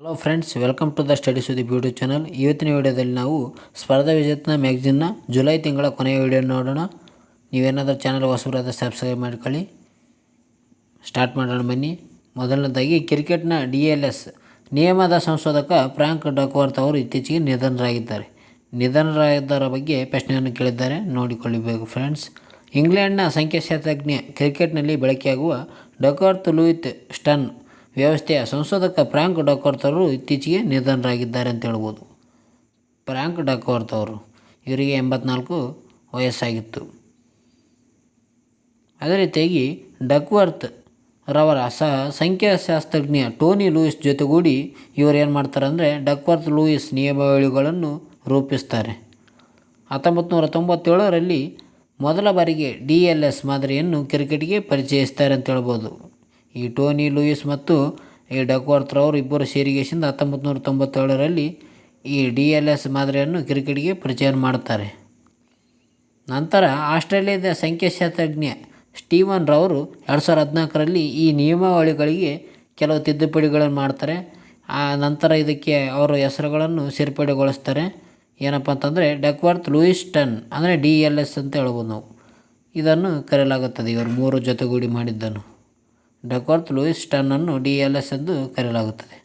Hello friends, welcome to the study Sudeep YouTube channel. ಇವತ್ತಿನ ವಿಡಿಯೋದಲ್ಲಿ ನಾವು ಸ್ಪರ್ಧಾ ವಿಜೇತ ಮ್ಯಾಗ್ಝಿನ್ನ ಜುಲೈ ತಿಂಗಳ ಕೊನೆಯ ವಿಡಿಯೋ ನೋಡೋಣ. ನೀವೇನಾದರೂ ಚಾನಲ್ ಹೊಸಬರಾದ ಸಬ್ಸ್ಕ್ರೈಬ್ ಮಾಡ್ಕೊಳ್ಳಿ. ಸ್ಟಾರ್ಟ್ ಮಾಡೋಣ ಬನ್ನಿ. ಮೊದಲನೇದಾಗಿ ಕ್ರಿಕೆಟ್ನ DLS ನಿಯಮದ ಸಂಶೋಧಕ ಫ್ರಾಂಕ್ ಡಕ್ವರ್ತ್ ಅವರು ಇತ್ತೀಚೆಗೆ ನಿಧನರಾಗಿದ್ದಾರೆ. ನಿಧನರಾಗಿದ್ದರ ಬಗ್ಗೆ ಪ್ರಶ್ನೆಯನ್ನು ಕೇಳಿದ್ದಾರೆ, ನೋಡಿಕೊಳ್ಳಬೇಕು ಫ್ರೆಂಡ್ಸ್. ಇಂಗ್ಲೆಂಡ್ನ ಸಂಖ್ಯಾಶಾಸ್ತ್ರಜ್ಞ, ಕ್ರಿಕೆಟ್ನಲ್ಲಿ ಬಳಕೆಯಾಗುವ ಡಕ್ವರ್ತ್ ಲೂಯಿಸ್ ಸ್ಟನ್ ವ್ಯವಸ್ಥೆಯ ಸಂಶೋಧಕ ಫ್ರಾಂಕ್ ಡಕ್ವರ್ತ್ ಅವರು ಇತ್ತೀಚೆಗೆ ನಿಧನರಾಗಿದ್ದಾರೆ ಅಂತ ಹೇಳ್ಬೋದು. ಫ್ರಾಂಕ್ ಡಕ್ವರ್ತ್ ಅವರು, ಇವರಿಗೆ 84 ವಯಸ್ಸಾಗಿತ್ತು. ಅದೇ ರೀತಿಯಾಗಿ ಡಕ್ವರ್ತ್ ರವರ ಸಂಖ್ಯಾಶಾಸ್ತ್ರಜ್ಞ ಟೋನಿ ಲೂಯಿಸ್ ಜೊತೆಗೂಡಿ ಇವರು ಏನು ಮಾಡ್ತಾರೆ ಅಂದರೆ ಡಕ್ವರ್ತ್ ಲೂಯಿಸ್ ನಿಯಮಾವಳಿಗಳನ್ನು ರೂಪಿಸ್ತಾರೆ. 1997ರಲ್ಲಿ ಮೊದಲ ಬಾರಿಗೆ DLS ಮಾದರಿಯನ್ನು ಕ್ರಿಕೆಟ್ಗೆ ಪರಿಚಯಿಸ್ತಾರೆ ಅಂತ ಹೇಳ್ಬೋದು. ಈ ಟೋನಿ ಲೂಯಿಸ್ ಮತ್ತು ಈ ಡಕ್ವರ್ತ್ ರವರು ಇಬ್ಬರು ಸೇರಿಗೆಸಿಂದ 1997ರಲ್ಲಿ ಈ DLS ಮಾದರಿಯನ್ನು ಕ್ರಿಕೆಟ್ಗೆ ಪರಿಚಯ ಮಾಡ್ತಾರೆ. ನಂತರ ಆಸ್ಟ್ರೇಲಿಯಾದ ಸಂಖ್ಯಾಶಾಸ್ತ್ರಜ್ಞ ಸ್ಟೀವನ್ ರವರು 2014ರಲ್ಲಿ ಈ ನಿಯಮಾವಳಿಗಳಿಗೆ ಕೆಲವು ತಿದ್ದುಪಡಿಗಳನ್ನು ಮಾಡ್ತಾರೆ. ಆ ನಂತರ ಇದಕ್ಕೆ ಅವರ ಹೆಸರುಗಳನ್ನು ಸೇರ್ಪಡೆಗೊಳಿಸ್ತಾರೆ. ಏನಪ್ಪ ಅಂತಂದರೆ ಡಕ್ವರ್ತ್ ಲೂಯಿಸ್ ಸ್ಟನ್ ಅಂದರೆ DLS ಅಂತ ಹೇಳ್ಬೋದು ನಾವು. ಇದನ್ನು ಕರೆಯಲಾಗುತ್ತದೆ, ಇವರು ಮೂರು ಜೊತೆಗೂಡಿ ಮಾಡಿದ್ದನ್ನು ಡಕ್ವರ್ತ್ ಲೂಯಿಸ್ ಸ್ಟನ್ನನ್ನು DLS ಎಂದು ಕರೆಯಲಾಗುತ್ತದೆ.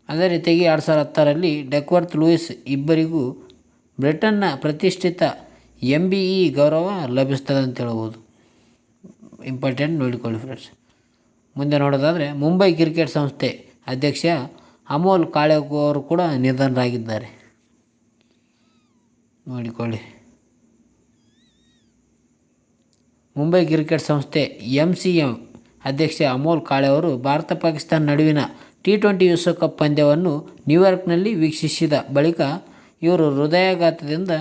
ಅದೇ ರೀತಿಯಾಗಿ 2010ರಲ್ಲಿ ಡಕ್ವರ್ತ್ ಲೂಯಿಸ್ ಇಬ್ಬರಿಗೂ ಬ್ರಿಟನ್ನ ಪ್ರತಿಷ್ಠಿತ MBE ಗೌರವ ಲಭಿಸ್ತದೆ ಅಂತ ಹೇಳ್ಬೋದು. ಇಂಪಾರ್ಟೆಂಟ್, ನೋಡಿಕೊಳ್ಳಿ ಫ್ರೆಂಡ್ಸ್. ಮುಂದೆ ನೋಡೋದಾದರೆ ಮುಂಬೈ ಕ್ರಿಕೆಟ್ ಸಂಸ್ಥೆ ಅಧ್ಯಕ್ಷ ಅಮೋಲ್ ಕಾಳೆ ಅವರು ಕೂಡ ನಿಧನರಾಗಿದ್ದಾರೆ, ನೋಡಿಕೊಳ್ಳಿ. ಮುಂಬೈ ಕ್ರಿಕೆಟ್ ಸಂಸ್ಥೆ MCM ಅಧ್ಯಕ್ಷ ಅಮೋಲ್ ಕಾಳೆ ಅವರು ಭಾರತ-ಪಾಕಿಸ್ತಾನ ನಡುವಿನ T20 ವಿಶ್ವಕಪ್ ಪಂದ್ಯವನ್ನು ನ್ಯೂಯಾರ್ಕ್ನಲ್ಲಿ ವೀಕ್ಷಿಸಿದ ಬಳಿಕ ಇವರು ಹೃದಯಾಘಾತದಿಂದ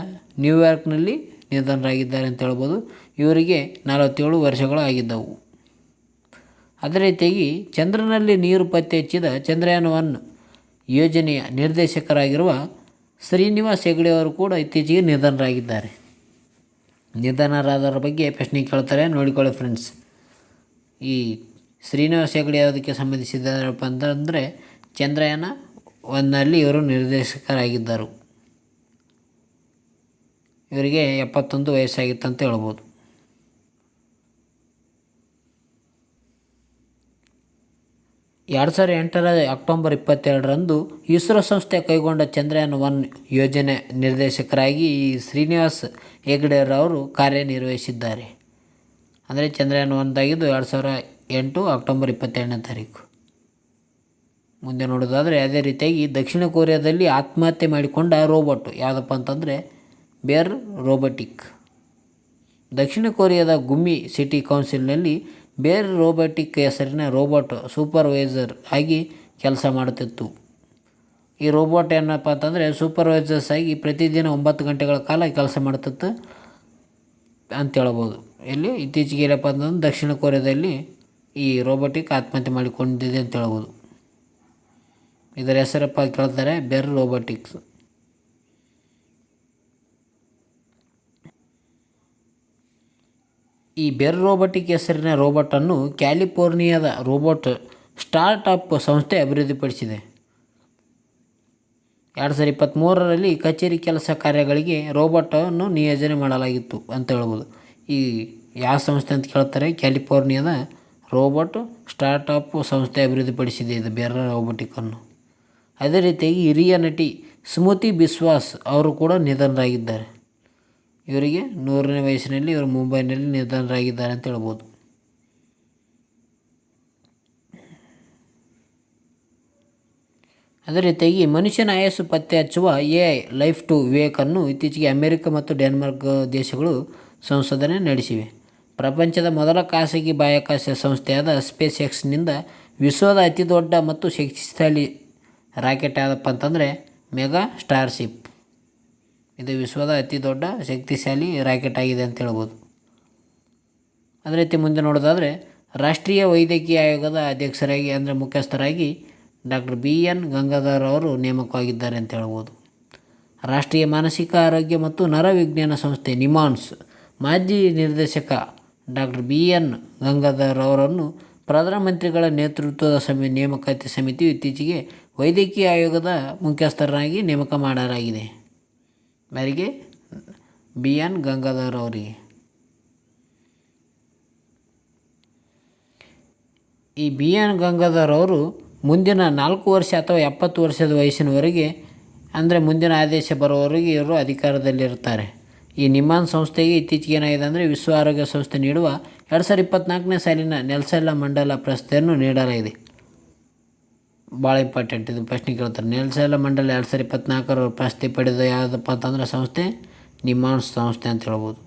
ನ್ಯೂಯಾರ್ಕ್ನಲ್ಲಿ ನಿಧನರಾಗಿದ್ದಾರೆ ಅಂತ ಹೇಳ್ಬೋದು. ಇವರಿಗೆ 47 ವರ್ಷಗಳು ಆಗಿದ್ದವು. ಅದೇ ರೀತಿಯಾಗಿ ಚಂದ್ರನಲ್ಲಿ ನೀರು ಪತ್ತೆ ಹಚ್ಚಿದ ಚಂದ್ರಯಾನ-1 ಯೋಜನೆಯ ನಿರ್ದೇಶಕರಾಗಿರುವ ಶ್ರೀನಿವಾಸ್ ಹೆಗಡೆ ಅವರು ಕೂಡ ಇತ್ತೀಚೆಗೆ ನಿಧನರಾಗಿದ್ದಾರೆ. ನಿಧನರಾದರ ಬಗ್ಗೆ ಪ್ರಶ್ನೆ ಕೇಳ್ತಾರೆ, ನೋಡಿಕೊಳ್ಳಿ ಫ್ರೆಂಡ್ಸ್. ಈ ಶ್ರೀನಿವಾಸ್ ಹೆಗಡೆ ಯಾವುದಕ್ಕೆ ಸಂಬಂಧಿಸಿದರಪ್ಪ ಅಂತಂದರೆ ಚಂದ್ರಯಾನ-1ನಲ್ಲಿ ಇವರು ನಿರ್ದೇಶಕರಾಗಿದ್ದರು. ಇವರಿಗೆ 71 ವಯಸ್ಸಾಗಿತ್ತು ಅಂತ ಹೇಳ್ಬೋದು. ಅಕ್ಟೋಬರ್ 22ರಂದು ಇಸ್ರೋ ಸಂಸ್ಥೆ ಕೈಗೊಂಡ ಚಂದ್ರಯಾನ-1 ಯೋಜನೆ ನಿರ್ದೇಶಕರಾಗಿ ಈ ಶ್ರೀನಿವಾಸ್ ಹೆಗಡೆರವರು ಕಾರ್ಯನಿರ್ವಹಿಸಿದ್ದಾರೆ. ಅಂದರೆ ಚಂದ್ರಯಾನ-1 2008 ಅಕ್ಟೋಬರ್ 22ನೇ ತಾರೀಕು. ಮುಂದೆ ನೋಡೋದಾದರೆ ಅದೇ ರೀತಿಯಾಗಿ ದಕ್ಷಿಣ ಕೊರಿಯಾದಲ್ಲಿ ಆತ್ಮಹತ್ಯೆ ಮಾಡಿಕೊಂಡ ರೋಬೋಟ್ ಯಾವುದಪ್ಪ ಅಂತಂದರೆ ಬೇರ್ ರೋಬೋಟಿಕ್. ದಕ್ಷಿಣ ಕೊರಿಯಾದ ಗುಮ್ಮಿ ಸಿಟಿ ಕೌನ್ಸಿಲ್ನಲ್ಲಿ ಬೇರ್ ರೋಬೋಟಿಕ್ ಹೆಸರಿನ ರೋಬೋಟ್ ಸೂಪರ್ವೈಸರ್ ಆಗಿ ಕೆಲಸ ಮಾಡುತ್ತಿತ್ತು. ಈ ರೋಬೋಟ್ ಏನಪ್ಪ ಅಂತಂದರೆ ಸೂಪರ್ವೈಸರ್ಸ್ ಆಗಿ ಪ್ರತಿದಿನ 9 ಗಂಟೆಗಳ ಕಾಲ ಕೆಲಸ ಮಾಡ್ತಿತ್ತು ಅಂತ ಹೇಳ್ಬೋದು. ಇಲ್ಲಿ ಇತ್ತೀಚೆಗೆ ಏನಪ್ಪ ಅಂತಂದ್ರೆ ದಕ್ಷಿಣ ಕೊರಿಯಾದಲ್ಲಿ ಈ ರೋಬೋಟಿಕ್ ಆತ್ಮಹತ್ಯೆ ಮಾಡಿಕೊಂಡಿದೆ ಅಂತ ಹೇಳ್ಬೋದು. ಇದರ ಹೆಸರಪ್ಪ ಕೇಳ್ತಾರೆ ಬೇರ್ ರೋಬೋಟಿಕ್ಸ್. ಈ ಬೇರ್ ರೋಬೋಟಿಕ್ ಹೆಸರಿನ ರೋಬೋಟನ್ನು ಕ್ಯಾಲಿಫೋರ್ನಿಯಾದ ರೋಬೋಟ್ ಸ್ಟಾರ್ಟ್ಅಪ್ ಸಂಸ್ಥೆ ಅಭಿವೃದ್ಧಿಪಡಿಸಿದೆ. 2023ರಲ್ಲಿ ಕಚೇರಿ ಕೆಲಸ ಕಾರ್ಯಗಳಿಗೆ ರೋಬೋಟನ್ನು ನಿಯೋಜನೆ ಮಾಡಲಾಗಿತ್ತು ಅಂತ ಹೇಳ್ಬೋದು. ಈ ಯಾವ ಸಂಸ್ಥೆ ಅಂತ ಕೇಳ್ತಾರೆ, ಕ್ಯಾಲಿಫೋರ್ನಿಯಾದ ರೋಬೋಟ್ ಸ್ಟಾರ್ಟ್ಅಪ್ ಸಂಸ್ಥೆ ಅಭಿವೃದ್ಧಿಪಡಿಸಿದೆ ಇದು ಬೇರ್ ರೋಬೋಟಿಕ್ಕನ್ನು. ಅದೇ ರೀತಿಯಾಗಿ ಹಿರಿಯ ನಟಿ ಸ್ಮೃತಿ ಬಿಸ್ವಾಸ್ ಅವರು ಕೂಡ ನಿಧನರಾಗಿದ್ದಾರೆ. ಇವರಿಗೆ 100ನೇ ವಯಸ್ಸಿನಲ್ಲಿ ಇವರು ಮುಂಬೈನಲ್ಲಿ ನಿಧನರಾಗಿದ್ದಾರೆ ಅಂತ ಹೇಳ್ಬೋದು. ಅದೇ ರೀತಿಯಾಗಿ ಮನುಷ್ಯನ ಆಯಸ್ಸು ಪತ್ತೆ ಹಚ್ಚುವ AI ಲೈಫ್ ಟು ವಿವೇಕನ್ನು ಇತ್ತೀಚೆಗೆ ಅಮೆರಿಕ ಮತ್ತು ಡೆನ್ಮಾರ್ಕ್ ದೇಶಗಳು ಸಂಶೋಧನೆ ನಡೆಸಿವೆ. ಪ್ರಪಂಚದ ಮೊದಲ ಖಾಸಗಿ ಬಾಹ್ಯಾಕಾಶ ಸಂಸ್ಥೆಯಾದ SpaceXನಿಂದ ವಿಶ್ವದ ಅತಿ ದೊಡ್ಡ ಮತ್ತು ಶಕ್ತಿಶಾಲಿ ರಾಕೆಟ್ ಯಾವುದಪ್ಪ ಅಂತಂದರೆ ಮೆಗಾ ಸ್ಟಾರ್ಶಿಪ್. ಇದು ವಿಶ್ವದ ಅತಿ ದೊಡ್ಡ ಶಕ್ತಿಶಾಲಿ ರಾಕೆಟ್ ಆಗಿದೆ ಅಂತ ಹೇಳ್ಬೋದು. ಅದೇ ರೀತಿ ಮುಂದೆ ನೋಡೋದಾದರೆ ರಾಷ್ಟ್ರೀಯ ವೈದ್ಯಕೀಯ ಆಯೋಗದ ಅಧ್ಯಕ್ಷರಾಗಿ ಅಂದರೆ ಮುಖ್ಯಸ್ಥರಾಗಿ ಡಾಕ್ಟರ್ BN ಗಂಗಾಧರ್ ಅವರು ನೇಮಕವಾಗಿದ್ದಾರೆ ಅಂತ ಹೇಳ್ಬೋದು. ರಾಷ್ಟ್ರೀಯ ಮಾನಸಿಕ ಆರೋಗ್ಯ ಮತ್ತು ನರವಿಜ್ಞಾನ ಸಂಸ್ಥೆ ನಿಮಾನ್ಸ್ ಮಾಜಿ ನಿರ್ದೇಶಕ ಡಾಕ್ಟರ್ BN ಗಂಗಾಧರ್ ಅವರನ್ನು ಪ್ರಧಾನಮಂತ್ರಿಗಳ ನೇತೃತ್ವದ ನೇಮಕಾತಿ ಸಮಿತಿಯು ಇತ್ತೀಚೆಗೆ ವೈದ್ಯಕೀಯ ಆಯೋಗದ ಮುಖ್ಯಸ್ಥರನ್ನಾಗಿ ನೇಮಕ ಮಾಡಲಾಗಿದೆ. ಯಾರಿಗೆ? ಬಿ ಎನ್ ಗಂಗಾಧರ್ ಅವರಿಗೆ. ಈ ಬಿ ಎನ್ ಗಂಗಾಧರ್ ಅವರು ಮುಂದಿನ 4 ವರ್ಷ ಅಥವಾ 70 ವರ್ಷದ ವಯಸ್ಸಿನವರೆಗೆ, ಅಂದರೆ ಮುಂದಿನ ಆದೇಶ ಬರೋವರೆಗೆ ಇವರು ಅಧಿಕಾರದಲ್ಲಿರ್ತಾರೆ. ಈ ನಿಮ್ಹಾನ್ಸ್ ಸಂಸ್ಥೆಗೆ ಇತ್ತೀಚೆಗೆ ಏನಾಗಿದೆ ಅಂದರೆ ವಿಶ್ವ ಆರೋಗ್ಯ ಸಂಸ್ಥೆ ನೀಡುವ 2024ನೇ ಸಾಲಿನ ನೆಲ್ಸನ್ ಮಂಡೇಲಾ ಪ್ರಶಸ್ತಿಯನ್ನು ನೀಡಲಾಗಿದೆ. ಭಾಳ ಇಂಪಾರ್ಟೆಂಟ್, ಇದು ಪ್ರಶ್ನೆ ಕೇಳ್ತಾರೆ. ನೆಲ್ಸನ್ ಮಂಡೇಲಾ 2024 ಪ್ರಶಸ್ತಿ ಪಡೆದ ಯಾವುದಪ್ಪ ಅಂತಂದರೆ ಸಂಸ್ಥೆ ನಿಮ್ಹಾನ್ಸ್ ಸಂಸ್ಥೆ ಅಂತ ಹೇಳ್ಬೋದು.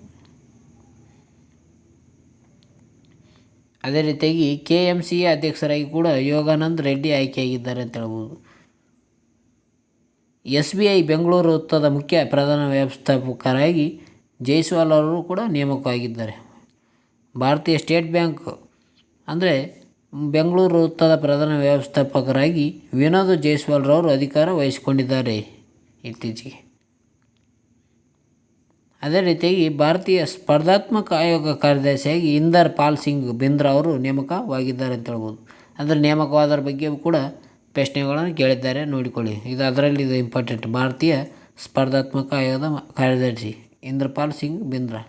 ಅದೇ ರೀತಿಯಾಗಿ KMCA ಅಧ್ಯಕ್ಷರಾಗಿ ಕೂಡ ಯೋಗಾನಂದ್ ರೆಡ್ಡಿ ಆಯ್ಕೆಯಾಗಿದ್ದಾರೆ ಅಂತ ಹೇಳ್ಬೋದು. SBI ಬೆಂಗಳೂರು ವೃತ್ತದ ಮುಖ್ಯ ಪ್ರಧಾನ ವ್ಯವಸ್ಥಾಪಕರಾಗಿ ಜೈಸ್ವಾಲ್ ಅವರು ಕೂಡ ನೇಮಕವಾಗಿದ್ದಾರೆ. ಭಾರತೀಯ ಸ್ಟೇಟ್ ಬ್ಯಾಂಕ್ ಅಂದರೆ ಬೆಂಗಳೂರು ವೃತ್ತದ ಪ್ರಧಾನ ವ್ಯವಸ್ಥಾಪಕರಾಗಿ ವಿನೋದ್ ಜೈಸ್ವಾಲ್ರವರು ಅಧಿಕಾರ ವಹಿಸಿಕೊಂಡಿದ್ದಾರೆ ಇತ್ತೀಚೆಗೆ. ಅದೇ ರೀತಿಯಾಗಿ ಭಾರತೀಯ ಸ್ಪರ್ಧಾತ್ಮಕ ಆಯೋಗ ಕಾರ್ಯದರ್ಶಿಯಾಗಿ ಇಂದರ್ ಪಾಲ್ ಸಿಂಗ್ ಬಿಂದ್ರಾ ಅವರು ನೇಮಕವಾಗಿದ್ದಾರೆ ಅಂತ ಹೇಳ್ಬೋದು. ಅಂದರೆ ನೇಮಕವಾದರ ಬಗ್ಗೆ ಕೂಡ ಪ್ರಶ್ನೆಗಳನ್ನು ಕೇಳಿದ್ದಾರೆ, ನೋಡಿಕೊಳ್ಳಿ. ಇದು ಅದರಲ್ಲಿ ಇದು ಇಂಪಾರ್ಟೆಂಟ್. ಭಾರತೀಯ ಸ್ಪರ್ಧಾತ್ಮಕ ಆಯೋಗದ ಕಾರ್ಯದರ್ಶಿ ಇಂದ್ರಪಾಲ್ ಸಿಂಗ್ ಬಿಂದ್ರಾ.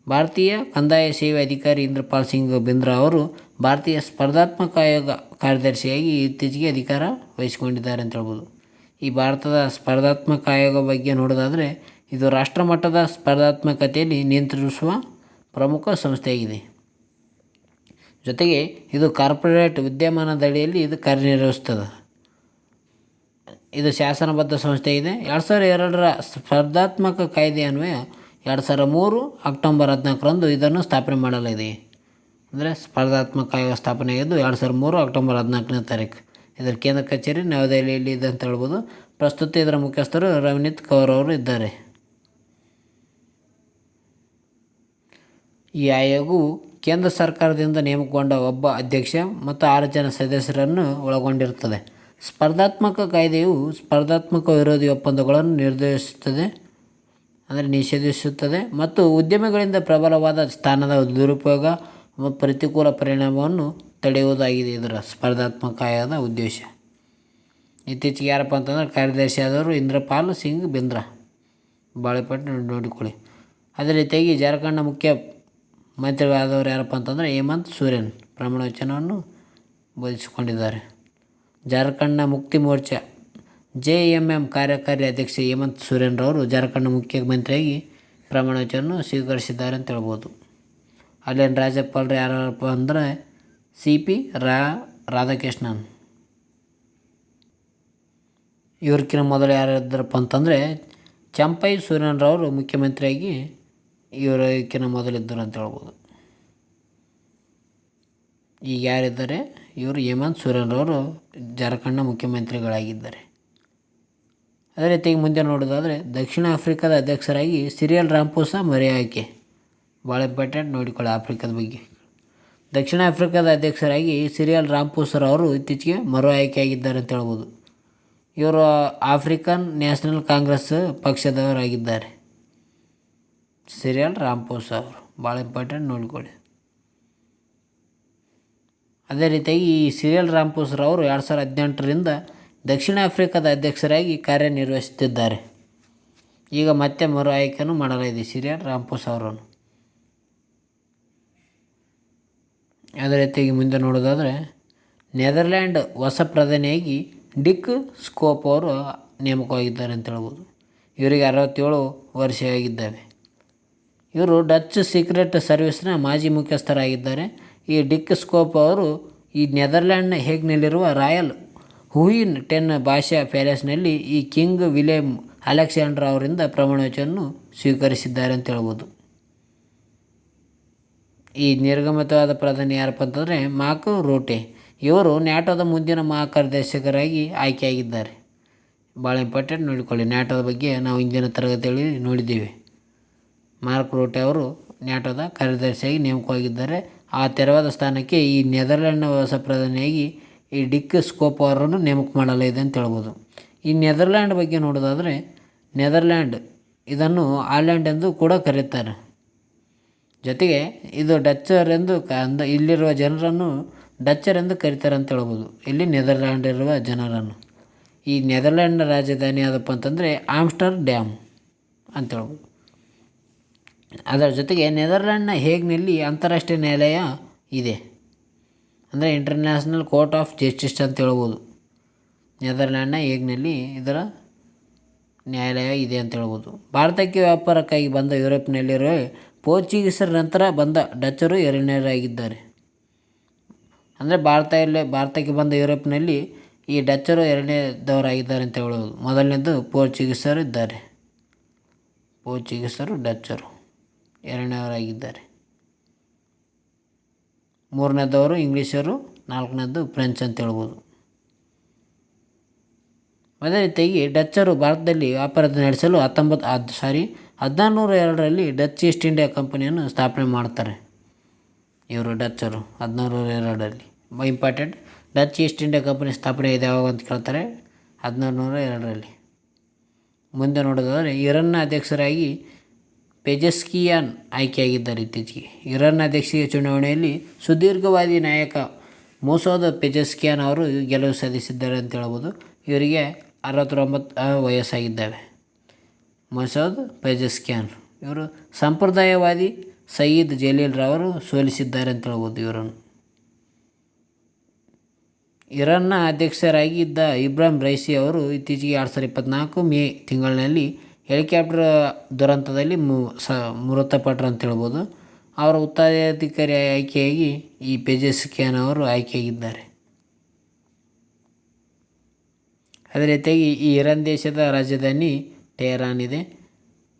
ಭಾರತೀಯ ಕಂದಾಯ ಸೇವೆ ಅಧಿಕಾರಿ ಇಂದ್ರಪಾಲ್ ಸಿಂಗ್ ಬಿಂದ್ರಾ ಅವರು ಭಾರತೀಯ ಸ್ಪರ್ಧಾತ್ಮಕ ಆಯೋಗ ಕಾರ್ಯದರ್ಶಿಯಾಗಿ ಇತ್ತೀಚೆಗೆ ಅಧಿಕಾರ ವಹಿಸಿಕೊಂಡಿದ್ದಾರೆ ಅಂತ ಹೇಳ್ಬೋದು. ಈ ಭಾರತದ ಸ್ಪರ್ಧಾತ್ಮಕ ಆಯೋಗ ಬಗ್ಗೆ ನೋಡೋದಾದರೆ ಇದು ರಾಷ್ಟ್ರಮಟ್ಟದ ಸ್ಪರ್ಧಾತ್ಮಕತೆಯಲ್ಲಿ ನಿಯಂತ್ರಿಸುವ ಪ್ರಮುಖ ಸಂಸ್ಥೆಯಾಗಿದೆ. ಜೊತೆಗೆ ಇದು ಕಾರ್ಪೊರೇಟ್ ವಿದ್ಯಮಾನದಡಿಯಲ್ಲಿ ಇದು ಕಾರ್ಯನಿರ್ವಹಿಸ್ತದೆ. ಇದು ಶಾಸನಬದ್ಧ ಸಂಸ್ಥೆಯಾಗಿದೆ. 2002ರ ಸ್ಪರ್ಧಾತ್ಮಕ ಕಾಯ್ದೆ ಅನ್ವಯ 2003 ಅಕ್ಟೋಬರ್ 14ರಂದು ಇದನ್ನು ಸ್ಥಾಪನೆ ಮಾಡಲಾಗಿದೆ. ಅಂದರೆ ಸ್ಪರ್ಧಾತ್ಮಕ ಆಯೋಗ ಸ್ಥಾಪನೆಯಾಗಿದ್ದು 2003 ಅಕ್ಟೋಬರ್ 14ನೇ ತಾರೀಕು. ಇದರ ಕೇಂದ್ರ ಕಚೇರಿ ನವದೆಹಲಿಯಲ್ಲಿ ಇದೆ ಅಂತ ಹೇಳ್ಬೋದು. ಪ್ರಸ್ತುತ ಇದರ ಮುಖ್ಯಸ್ಥರು ರವನೀತ್ ಕೌರ್ ಅವರು ಇದ್ದಾರೆ. ಈ ಆಯೋಗವು ಕೇಂದ್ರ ಸರ್ಕಾರದಿಂದ ನೇಮಕಗೊಂಡ ಒಬ್ಬ ಅಧ್ಯಕ್ಷ ಮತ್ತು 6 ಜನ ಸದಸ್ಯರನ್ನು ಒಳಗೊಂಡಿರುತ್ತದೆ. ಸ್ಪರ್ಧಾತ್ಮಕ ಕಾಯ್ದೆಯು ಸ್ಪರ್ಧಾತ್ಮಕ ವಿರೋಧಿ ಒಪ್ಪಂದಗಳನ್ನು ನಿಷೇಧಿಸುತ್ತದೆ ಮತ್ತು ಉದ್ಯಮಿಗಳಿಂದ ಪ್ರಬಲವಾದ ಸ್ಥಾನದ ದುರುಪಯೋಗ ಮತ್ತು ಪ್ರತಿಕೂಲ ಪರಿಣಾಮವನ್ನು ತಡೆಯುವುದಾಗಿದೆ ಇದರ ಸ್ಪರ್ಧಾತ್ಮಕ ಆಯೋಗದ ಉದ್ದೇಶ. ಇತ್ತೀಚೆಗೆ ಯಾರಪ್ಪ ಅಂತಂದರೆ ಕಾರ್ಯದರ್ಶಿಯಾದವರು ಇಂದ್ರಪಾಲ್ ಸಿಂಗ್ ಬಿಂದ್ರಾ. ಬಾಳೆಪಟ್ಟು ನೋಡಿಕೊಳ್ಳಿ. ಅದೇ ರೀತಿಯಾಗಿ ಜಾರ್ಖಂಡ್ನ ಮುಖ್ಯ ಮಂತ್ರಿಗಳಾದವರು ಯಾರಪ್ಪ ಅಂತಂದರೆ ಹೇಮಂತ್ ಸೊರೇನ್ ಪ್ರಮಾಣ ವಚನವನ್ನು ಬೋಧಿಸಿಕೊಂಡಿದ್ದಾರೆ. ಜಾರ್ಖಂಡ್ನ ಮುಕ್ತಿ ಮೋರ್ಚಾ JMM ಕಾರ್ಯಕಾರಿ ಅಧ್ಯಕ್ಷ ಹೇಮಂತ್ ಸೊರೇನ್ರವರು ಜಾರ್ಖಂಡ್ನ ಮುಖ್ಯಮಂತ್ರಿಯಾಗಿ ಪ್ರಮಾಣ ವಚನವನ್ನು ಸ್ವೀಕರಿಸಿದ್ದಾರೆ ಅಂತ ಹೇಳ್ಬೋದು. ಅಲ್ಲಿನ ರಾಜ್ಯಪಾಲರು ಯಾರಪ್ಪ ಅಂದರೆ CP ರಾಧಾಕೃಷ್ಣನ್. ಇವ್ರಕ್ಕಿಂತ ಮೊದಲು ಯಾರಿದ್ದಾರಪ್ಪ ಅಂತಂದರೆ ಚಂಪೈ ಸೊರೇನ್ರವರು ಮುಖ್ಯಮಂತ್ರಿಯಾಗಿ ಇವರಕ್ಕಿಂತ ಮೊದಲಿದ್ದರು ಅಂತ ಹೇಳ್ಬೋದು. ಈಗ ಯಾರಿದ್ದಾರೆ? ಇವರು ಹೇಮಂತ್ ಸೊರೇನ್ರವರು ಜಾರ್ಖಂಡ್ನ ಮುಖ್ಯಮಂತ್ರಿಗಳಾಗಿದ್ದಾರೆ. ಅದೇ ರೀತಿಯಾಗಿ ಮುಂದೆ ನೋಡೋದಾದರೆ ದಕ್ಷಿಣ ಆಫ್ರಿಕಾದ ಅಧ್ಯಕ್ಷರಾಗಿ ಸಿರಿಯಲ್ ರಾಮಫೋಸಾ ಮರು ಆಯ್ಕೆ. ಭಾಳ ಇಂಪಾರ್ಟೆಂಟ್, ನೋಡಿಕೊಳ್ಳಿ ಆಫ್ರಿಕಾದ ಬಗ್ಗೆ. ದಕ್ಷಿಣ ಆಫ್ರಿಕಾದ ಅಧ್ಯಕ್ಷರಾಗಿ ಸಿರಿಯಲ್ ರಾಮಫೋಸರವರು ಇತ್ತೀಚೆಗೆ ಮರು ಆಯ್ಕೆಯಾಗಿದ್ದಾರೆ ಅಂತ ಹೇಳ್ಬೋದು. ಇವರು African national Congress ಪಕ್ಷದವರಾಗಿದ್ದಾರೆ. Serial Ramaphosa ಅವರು ಭಾಳ ಇಂಪಾರ್ಟೆಂಟ್, ನೋಡಿಕೊಳ್ಳಿ. ಅದೇ ರೀತಿಯಾಗಿ ಈ ಸಿರಿಯಲ್ ರಾಮಫೋಸರವರು 2018ರಿಂದ ದಕ್ಷಿಣ ಆಫ್ರಿಕಾದ ಅಧ್ಯಕ್ಷರಾಗಿ ಕಾರ್ಯನಿರ್ವಹಿಸುತ್ತಿದ್ದಾರೆ. ಈಗ ಮತ್ತೆ ಮರು ಆಯ್ಕೆಯನ್ನು ಮಾಡಲಾಗಿದೆ ಸಿರಿಯಲ್ ರಾಮಫೋಸಾ ಅವರನ್ನು. ಅದೇ ರೀತಿಯಾಗಿ ಮುಂದೆ ನೋಡೋದಾದರೆ ನೆದರ್ಲ್ಯಾಂಡ್ ಹೊಸ ಪ್ರಧಾನಿಯಾಗಿ ಡಿಕ್ ಸ್ಕೋಪ್ ಅವರು ನೇಮಕವಾಗಿದ್ದಾರೆ ಅಂತ ಹೇಳ್ಬೋದು. ಇವರಿಗೆ 67 ವರ್ಷ ಆಗಿದ್ದಾವೆ. ಇವರು ಡಚ್ ಸೀಕ್ರೆಟ್ ಸರ್ವಿಸ್ನ ಮಾಜಿ ಮುಖ್ಯಸ್ಥರಾಗಿದ್ದಾರೆ. ಈ ಡಿಕ್ ಸ್ಕೋಪ್ ಅವರು ಈ ನೆದರ್ಲ್ಯಾಂಡ್ನ ಹೇಗ್ನಲ್ಲಿರುವ ರಾಯಲ್ ಹೂಯಿನ್ 10 ಭಾಷಾ ಪ್ಯಾಲೇಸ್ನಲ್ಲಿ ಈ ಕಿಂಗ್ ವಿಲಿಯಮ್ ಅಲೆಕ್ಸಾಂಡರ್ ಅವರಿಂದ ಪ್ರಮಾಣ ವಚನವನ್ನು ಸ್ವೀಕರಿಸಿದ್ದಾರೆ ಅಂತ ಹೇಳ್ಬೋದು. ಈ ನಿರ್ಗಮಿತವಾದ ಪ್ರಧಾನಿ ಯಾರಪ್ಪ ಅಂತಂದರೆ ಮಾರ್ಕ್ ರೂಟೆ. ಇವರು ನ್ಯಾಟೋದ ಮುಂದಿನ ಮಹಾಕಾರ್ಯದರ್ಶಕರಾಗಿ ಆಯ್ಕೆಯಾಗಿದ್ದಾರೆ. ಭಾಳ ಇಂಪಾರ್ಟೆಂಟ್, ನೋಡಿಕೊಳ್ಳಿ. ನ್ಯಾಟೋದ ಬಗ್ಗೆ ನಾವು ಇಂದಿನ ತರಗತಿಯಲ್ಲಿ ನೋಡಿದ್ದೀವಿ. ಮಾರ್ಕ್ ರೂಟೆ ಅವರು ನ್ಯಾಟೋದ ಕಾರ್ಯದರ್ಶಿಯಾಗಿ ನೇಮಕವಾಗಿದ್ದಾರೆ. ಆ ತೆರವಾದ ಸ್ಥಾನಕ್ಕೆ ಈ ನೆದರ್ಲ್ಯಾಂಡ್ನ ಹೊಸ ಪ್ರಧಾನಿಯಾಗಿ ಈ ಡಿಕ್ ಸ್ಕೋಪ್ ಅವರನ್ನು ನೇಮಕ ಮಾಡಲಾಗಿದೆ ಅಂತ ಹೇಳ್ಬೋದು. ಈ ನೆದರ್ಲ್ಯಾಂಡ್ ಬಗ್ಗೆ ನೋಡೋದಾದರೆ ನೆದರ್ಲ್ಯಾಂಡ್ ಇದನ್ನು ಆಲ್ಯಾಂಡ್ ಎಂದು ಕೂಡ ಕರೆಯುತ್ತಾರೆ. ಜೊತೆಗೆ ಇದು ಡಚ್ಚರ್ ಎಂದು ಇಲ್ಲಿರುವ ಜನರನ್ನು ಡಚ್ಚರ್ ಎಂದು ಕರೀತಾರೆ ಅಂತ ಹೇಳ್ಬೋದು. ಇಲ್ಲಿ ನೆದರ್ಲ್ಯಾಂಡ್ ಇರುವ ಜನರನ್ನು. ಈ ನೆದರ್ಲ್ಯಾಂಡ್ನ ರಾಜಧಾನಿ ಯಾವುದಪ್ಪ ಅಂತಂದರೆ ಆಮ್ಸ್ಟರ್ ಡ್ಯಾಮ್ ಅಂತ ಹೇಳ್ಬೋದು. ಅದರ ಜೊತೆಗೆ ನೆದರ್ಲ್ಯಾಂಡ್ನ ಹೇಗ್ನಲ್ಲಿ ಅಂತಾರಾಷ್ಟ್ರೀಯ ನ್ಯಾಯಾಲಯ ಇದೆ. ಅಂದರೆ ಇಂಟರ್ನ್ಯಾಷನಲ್ ಕೋರ್ಟ್ ಆಫ್ ಜಸ್ಟಿಸ್ ಅಂತ ಹೇಳ್ಬೋದು. ನೆದರ್ಲ್ಯಾಂಡ್ನ ಹೇಗ್ನಲ್ಲಿ ಇದರ ನ್ಯಾಯಾಲಯ ಇದೆ ಅಂತ ಹೇಳ್ಬೋದು. ಭಾರತಕ್ಕೆ ವ್ಯಾಪಾರಕ್ಕಾಗಿ ಬಂದ ಯುರೋಪ್ನಲ್ಲಿರುವ ಪೋರ್ಚುಗೀಸರ ನಂತರ ಬಂದ ಡಚ್ಚರು ಎರಡನೇರಾಗಿದ್ದಾರೆ. ಅಂದರೆ ಭಾರತಕ್ಕೆ ಬಂದ ಯುರೋಪ್ನಲ್ಲಿ ಈ ಡಚ್ಚರು ಎರಡನೇದವರಾಗಿದ್ದಾರೆ ಅಂತ ಹೇಳೋದು. ಮೊದಲನೇದು ಪೋರ್ಚುಗೀಸರು ಇದ್ದಾರೆ. ಪೋರ್ಚುಗೀಸರು ಡಚ್ಚರು ಎರಡನೇವರಾಗಿದ್ದಾರೆ. ಮೂರನೇದವರು ಇಂಗ್ಲೀಷರು, ನಾಲ್ಕನೇದು ಫ್ರೆಂಚ್ ಅಂತ ಹೇಳ್ಬೋದು. ಅದೇ ರೀತಿಯಾಗಿ ಡಚ್ಚರು ಭಾರತದಲ್ಲಿ ವ್ಯಾಪಾರ ನಡೆಸಲು 1402ರಲ್ಲಿ ಡಚ್ ಈಸ್ಟ್ ಇಂಡಿಯಾ ಕಂಪನಿಯನ್ನು ಸ್ಥಾಪನೆ ಮಾಡ್ತಾರೆ. ಇವರು ಡಚ್ಚರು 1402ರಲ್ಲಿ important. Dutch East India company ಸ್ಥಾಪನೆ ಇದೆ ಯಾವಾಗ ಅಂತ ಕೇಳ್ತಾರೆ, 1402ರಲ್ಲಿ. ಮುಂದೆ ನೋಡೋದಾದರೆ ಇರಾನ್ನ ಅಧ್ಯಕ್ಷರಾಗಿ ಪೆಜೆಸ್ಕಿಯಾನ್ ಆಯ್ಕೆಯಾಗಿದ್ದಾರೆ. ಇತ್ತೀಚೆಗೆ ಇರಾನ್ನ ಅಧ್ಯಕ್ಷೀಯ ಚುನಾವಣೆಯಲ್ಲಿ ಸುದೀರ್ಘವಾದಿ ನಾಯಕ ಮಸೂದ್ ಪೆಜೆಸ್ಕಿಯಾನ್ ಅವರು ಗೆಲುವು ಸಾಧಿಸಿದ್ದಾರೆ ಅಂತ ಹೇಳ್ಬೋದು. ಇವರಿಗೆ 69 ವಯಸ್ಸಾಗಿದ್ದಾವೆ. ಮಸೂದ್ ಪೆಜೆಸ್ಕಿಯಾನ್ ಇವರು ಸಂಪ್ರದಾಯವಾದಿ ಸಯೀದ್ ಜಲೀಲ್ ರವರು ಸೋಲಿಸಿದ್ದಾರೆ ಅಂತ ಹೇಳ್ಬೋದು ಇವರನ್ನು. ಇರಾನ್ನ ಅಧ್ಯಕ್ಷರಾಗಿದ್ದ ಇಬ್ರಾಹಿಂ ರೈಸಿ ಅವರು ಇತ್ತೀಚೆಗೆ 2024 ಮೇ ತಿಂಗಳಿನಲ್ಲಿ ಹೆಲಿಕಾಪ್ಟರ್ ದುರಂತದಲ್ಲಿ ಮೃತಪಟ್ಟರು ಅಂತ ಹೇಳ್ಬೋದು. ಅವರ ಉತ್ತರಾಧಿಕಾರಿ ಆಯ್ಕೆಯಾಗಿ ಈ ಪೆಜೆಸ್ಕಿಯಾನ್ ಅವರು ಆಯ್ಕೆಯಾಗಿದ್ದಾರೆ. ಅದೇ ರೀತಿಯಾಗಿ ಈ ಇರಾನ್ ದೇಶದ ರಾಜಧಾನಿ ಟೆಹರಾನ್ ಇದೆ.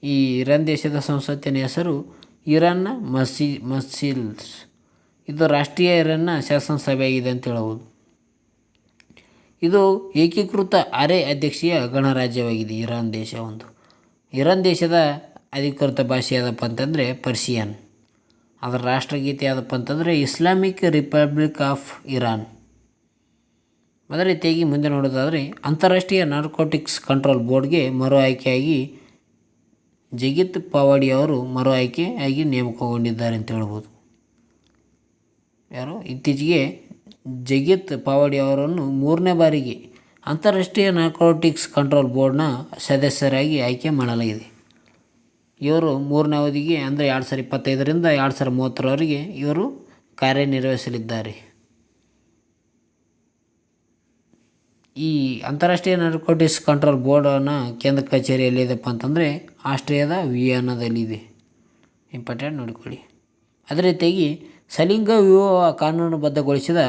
ಈ ಇರಾನ್ ದೇಶದ ಸಂಸತ್ತಿನ ಹೆಸರು ಇರಾನ್ನ ಮಜ್ಲಿಸ್. ಇದು ರಾಷ್ಟ್ರೀಯ ಇರಾನ್ನ ಶಾಸನಸಭೆಯಾಗಿದೆ ಅಂತ ಹೇಳ್ಬೋದು. ಇದು ಏಕೀಕೃತ ಅರೆ ಅಧ್ಯಕ್ಷೀಯ ಗಣರಾಜ್ಯವಾಗಿದೆ ಇರಾನ್ ದೇಶ ಒಂದು. ಇರಾನ್ ದೇಶದ ಅಧಿಕೃತ ಭಾಷೆ ಯಾವುದಪ್ಪ ಅಂತಂದರೆ ಪರ್ಷಿಯನ್. ಅದರ ರಾಷ್ಟ್ರಗೀತೆ ಯಾವುದಪ್ಪ ಅಂತಂದರೆ ಇಸ್ಲಾಮಿಕ್ ರಿಪಬ್ಲಿಕ್ ಆಫ್ ಇರಾನ್. ಅದೇ ರೀತಿಯಾಗಿ ಮುಂದೆ ನೋಡೋದಾದರೆ ಅಂತಾರಾಷ್ಟ್ರೀಯ ನಾರ್ಕೋಟಿಕ್ಸ್ ಕಂಟ್ರೋಲ್ ಬೋರ್ಡ್ಗೆ ಮರು ಆಯ್ಕೆಯಾಗಿ ಜಗಿತ್ ಪವಾಡಿ ಅವರು ಮರು ಆಯ್ಕೆಯಾಗಿ ನೇಮಕಗೊಂಡಿದ್ದಾರೆ ಅಂತ ಹೇಳ್ಬೋದು. ಯಾರು ಇತ್ತೀಚೆಗೆ ಜಗಿತ್ ಪವಾಡಿ ಅವರನ್ನು 3ನೇ ಬಾರಿಗೆ ಅಂತಾರಾಷ್ಟ್ರೀಯ ನಾರ್ಕೋಟಿಕ್ಸ್ ಕಂಟ್ರೋಲ್ ಬೋರ್ಡ್ನ ಸದಸ್ಯರಾಗಿ ಆಯ್ಕೆ ಮಾಡಲಾಗಿದೆ. ಇವರು 3ನೇ ಅವಧಿಗೆ ಅಂದರೆ 2025ರಿಂದ 2030ರವರೆಗೆ ಇವರು ಕಾರ್ಯನಿರ್ವಹಿಸಲಿದ್ದಾರೆ. ಈ ಅಂತಾರಾಷ್ಟ್ರೀಯ ನಾರ್ಕೋಟಿಕ್ಸ್ ಕಂಟ್ರೋಲ್ ಬೋರ್ಡನ್ನು ಕೇಂದ್ರ ಕಚೇರಿ ಎಲ್ಲಿದೆಪ್ಪ ಅಂತಂದರೆ ಆಸ್ಟ್ರಿಯಾದ ವಿಯೆನ್ನಾದಲ್ಲಿದೆ. ಇಂಪಾರ್ಟೆಂಟ್ ನೋಡಿಕೊಳ್ಳಿ. ಅದೇ ರೀತಿಯಾಗಿ ಸಲಿಂಗ ವಿವಾಹ ಕಾನೂನುಬದ್ಧಗೊಳಿಸಿದ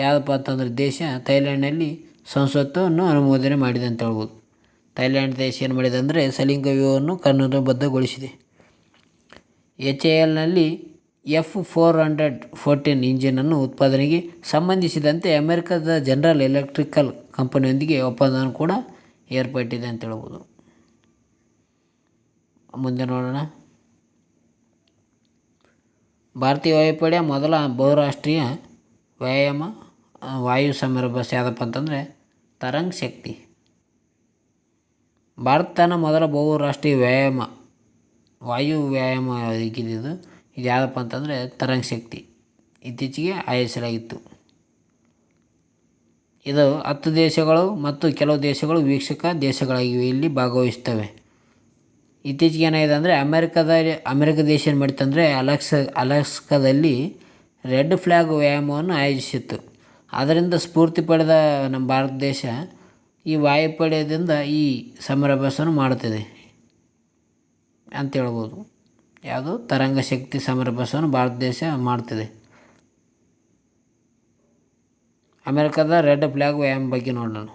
ಯಾವುದಪ್ಪ ಅಂತಂದರೆ ದೇಶ ಥೈಲ್ಯಾಂಡ್ನಲ್ಲಿ ಸಂಸತ್ತನ್ನು ಅನುಮೋದನೆ ಮಾಡಿದೆ ಅಂತ ಹೇಳ್ಬೋದು. ಥೈಲ್ಯಾಂಡ್ ದೇಶ ಏನು ಮಾಡಿದೆ ಅಂದರೆ ಸಲಿಂಗ ವಿವಾಹವನ್ನು ಕಾನೂನುಬದ್ಧಗೊಳಿಸಿದೆ. HALನಲ್ಲಿ F414 ಇಂಜಿನನ್ನು ಉತ್ಪಾದನೆಗೆ ಸಂಬಂಧಿಸಿದಂತೆ ಅಮೆರಿಕದ ಜನರಲ್ ಎಲೆಕ್ಟ್ರಿಕಲ್ ಕಂಪನಿಯೊಂದಿಗೆ ಒಪ್ಪಂದವನ್ನು ಕೂಡ ಏರ್ಪಟ್ಟಿದೆ ಅಂತ ಹೇಳ್ಬೋದು. ಮುಂದೆ ನೋಡೋಣ. ಭಾರತೀಯ ವಾಯುಪಡೆಯ ಮೊದಲ ಬಹುರಾಷ್ಟ್ರೀಯ ವಾಯು ಸಮರ ಬಸ್ ಯಾವುದಪ್ಪ ಅಂತಂದರೆ ತರಂಗ್ ಶಕ್ತಿ. ಭಾರತ ತನ್ನ ಮೊದಲ ಬಹುರಾಷ್ಟ್ರೀಯ ವಾಯು ವ್ಯಾಯಾಮ ಇದು ಯಾವುದಪ್ಪ ಅಂತಂದರೆ ತರಂಗ್ ಶಕ್ತಿ ಇತ್ತೀಚೆಗೆ ಆಯೋಜಿಸಲಾಗಿತ್ತು. ಇದು 10 ದೇಶಗಳು ಮತ್ತು ಕೆಲವು ದೇಶಗಳು ವೀಕ್ಷಕ ದೇಶಗಳಾಗಿವೆ ಇಲ್ಲಿ ಭಾಗವಹಿಸ್ತವೆ. ಇತ್ತೀಚೆಗೆ ಏನಾಗಿದೆ ಅಂದರೆ ಅಮೆರಿಕ ದೇಶ ಏನು ಮಾಡಿತ್ತಂದರೆ ಅಲಾಸ್ಕಾದಲ್ಲಿ ರೆಡ್ ಫ್ಲ್ಯಾಗ್ ವ್ಯಾಯಾಮವನ್ನು ಆಯೋಜಿಸಿತ್ತು. ಅದರಿಂದ ಸ್ಫೂರ್ತಿ ಪಡೆದ ನಮ್ಮ ಭಾರತ ದೇಶ ಈ ವಾಯುಪಡೆಯಿಂದ ಈ ಸಮರ ಬಸ್ಸನ್ನು ಮಾಡುತ್ತದೆ ಅಂತ ಹೇಳ್ಬೋದು. ಯಾವುದು ತರಂಗ ಶಕ್ತಿ ಸಮರ ಬಸ್ಸನ್ನು ಭಾರತ ದೇಶ ಮಾಡ್ತಿದೆ. ಅಮೆರಿಕದ ರೆಡ್ ಫ್ಲ್ಯಾಗ್ ವ್ಯಾಯಾಮ ಬಗ್ಗೆ ನೋಡೋಣ.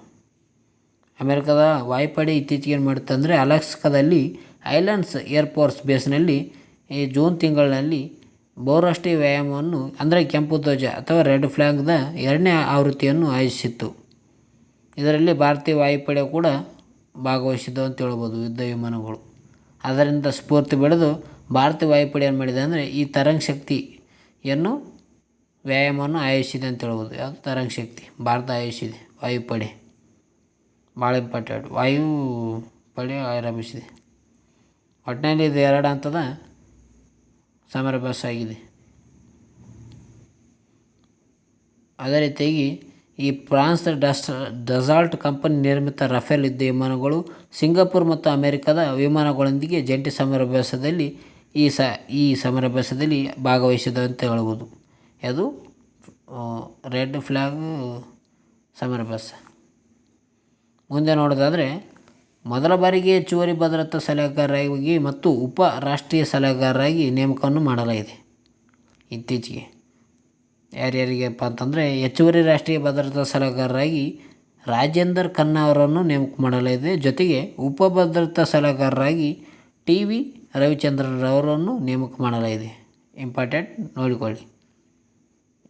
ಅಮೆರಿಕದ ವಾಯುಪಡೆ ಇತ್ತೀಚೆಗೆ ಏನು ಮಾಡುತ್ತೆ ಅಂದರೆ ಅಲಾಸ್ಕಾದಲ್ಲಿ ಐಲ್ಯಾಂಡ್ಸ್ ಏರ್ಫೋರ್ಸ್ ಬೇಸ್ನಲ್ಲಿ ಈ ಜೂನ್ ತಿಂಗಳಿನಲ್ಲಿ ಬಹುರಾಷ್ಟ್ರೀಯ ವ್ಯಾಯಾಮವನ್ನು ಅಂದರೆ ಕೆಂಪು ಧ್ವಜ ಅಥವಾ ರೆಡ್ ಫ್ಲ್ಯಾಗ್ದ 2ನೇ ಆವೃತ್ತಿಯನ್ನು ಆಯೋಜಿಸಿತ್ತು. ಇದರಲ್ಲಿ ಭಾರತೀಯ ವಾಯುಪಡೆ ಕೂಡ ಭಾಗವಹಿಸಿದ್ದು ಅಂತ ಹೇಳ್ಬೋದು. ಯುದ್ಧ ವಿಮಾನಗಳು ಅದರಿಂದ ಸ್ಫೂರ್ತಿ ಪಡೆದು ಭಾರತೀಯ ವಾಯುಪಡೆ ಏನು ಮಾಡಿದೆ ಅಂದರೆ ಈ ತರಂಗ್ ಶಕ್ತಿಯನ್ನು ವ್ಯಾಯಾಮವನ್ನು ಆಯೋಜಿಸಿದೆ ಅಂತ ಹೇಳ್ಬೋದು. ಯಾವುದು ತರಂಗ್ ಶಕ್ತಿ ಭಾರತ ಆಯೋಜಿಸಿದೆ. ವಾಯುಪಡೆ ಭಾಳ ಇಂಪಾರ್ಟೆಂಟ್. ವಾಯುಪಡೆ ಆರಂಭಿಸಿದೆ. ಒಟ್ಟಿನಲ್ಲಿ ಇದು 2 ಹಂತದ ಸಮರಾಭ್ಯಾಸ ಆಗಿದೆ. ಅದೇ ರೀತಿಯಾಗಿ ಈ ಫ್ರಾನ್ಸ್ ಡಸಾಲ್ಟ್ ಕಂಪನಿ ನಿರ್ಮಿತ ರಫೇಲ್ ಯುದ್ಧ ವಿಮಾನಗಳು ಸಿಂಗಾಪುರ್ ಮತ್ತು ಅಮೆರಿಕದ ವಿಮಾನಗಳೊಂದಿಗೆ ಜಂಟಿ ಸಮರಾಭ್ಯಾಸದಲ್ಲಿ ಈ ಸಮರಾಭ್ಯಾಸದಲ್ಲಿ ಭಾಗವಹಿಸಿದವು ಅಂತ ಹೇಳ್ಬೋದು. ಅದು ರೆಡ್ ಫ್ಲ್ಯಾಗ್ ಸಮರಾಭ್ಯಾಸ. ಮುಂದೆ ನೋಡೋದಾದರೆ, ಮೊದಲ ಬಾರಿಗೆ ಹೆಚ್ಚುವರಿ ಭದ್ರತಾ ಸಲಹೆಗಾರರಾಗಿ ಮತ್ತು ಉಪ ರಾಷ್ಟ್ರೀಯ ಸಲಹೆಗಾರರಾಗಿ ನೇಮಕವನ್ನು ಮಾಡಲಾಗಿದೆ. ಇತ್ತೀಚೆಗೆ ಯಾರ್ಯಾರಿಗಪ್ಪ ಅಂತಂದರೆ, ಹೆಚ್ಚುವರಿ ರಾಷ್ಟ್ರೀಯ ಭದ್ರತಾ ಸಲಹೆಗಾರರಾಗಿ ರಾಜೇಂದರ್ ಖನ್ನಾ ಅವರನ್ನು ನೇಮಕ ಮಾಡಲಾಗಿದೆ. ಜೊತೆಗೆ ಉಪ ಭದ್ರತಾ ಸಲಹೆಗಾರರಾಗಿ TV ರವಿಚಂದ್ರನ್ ಅವರನ್ನು ನೇಮಕ ಮಾಡಲಾಗಿದೆ. ಇಂಪಾರ್ಟೆಂಟ್ ನೋಡಿಕೊಳ್ಳಿ.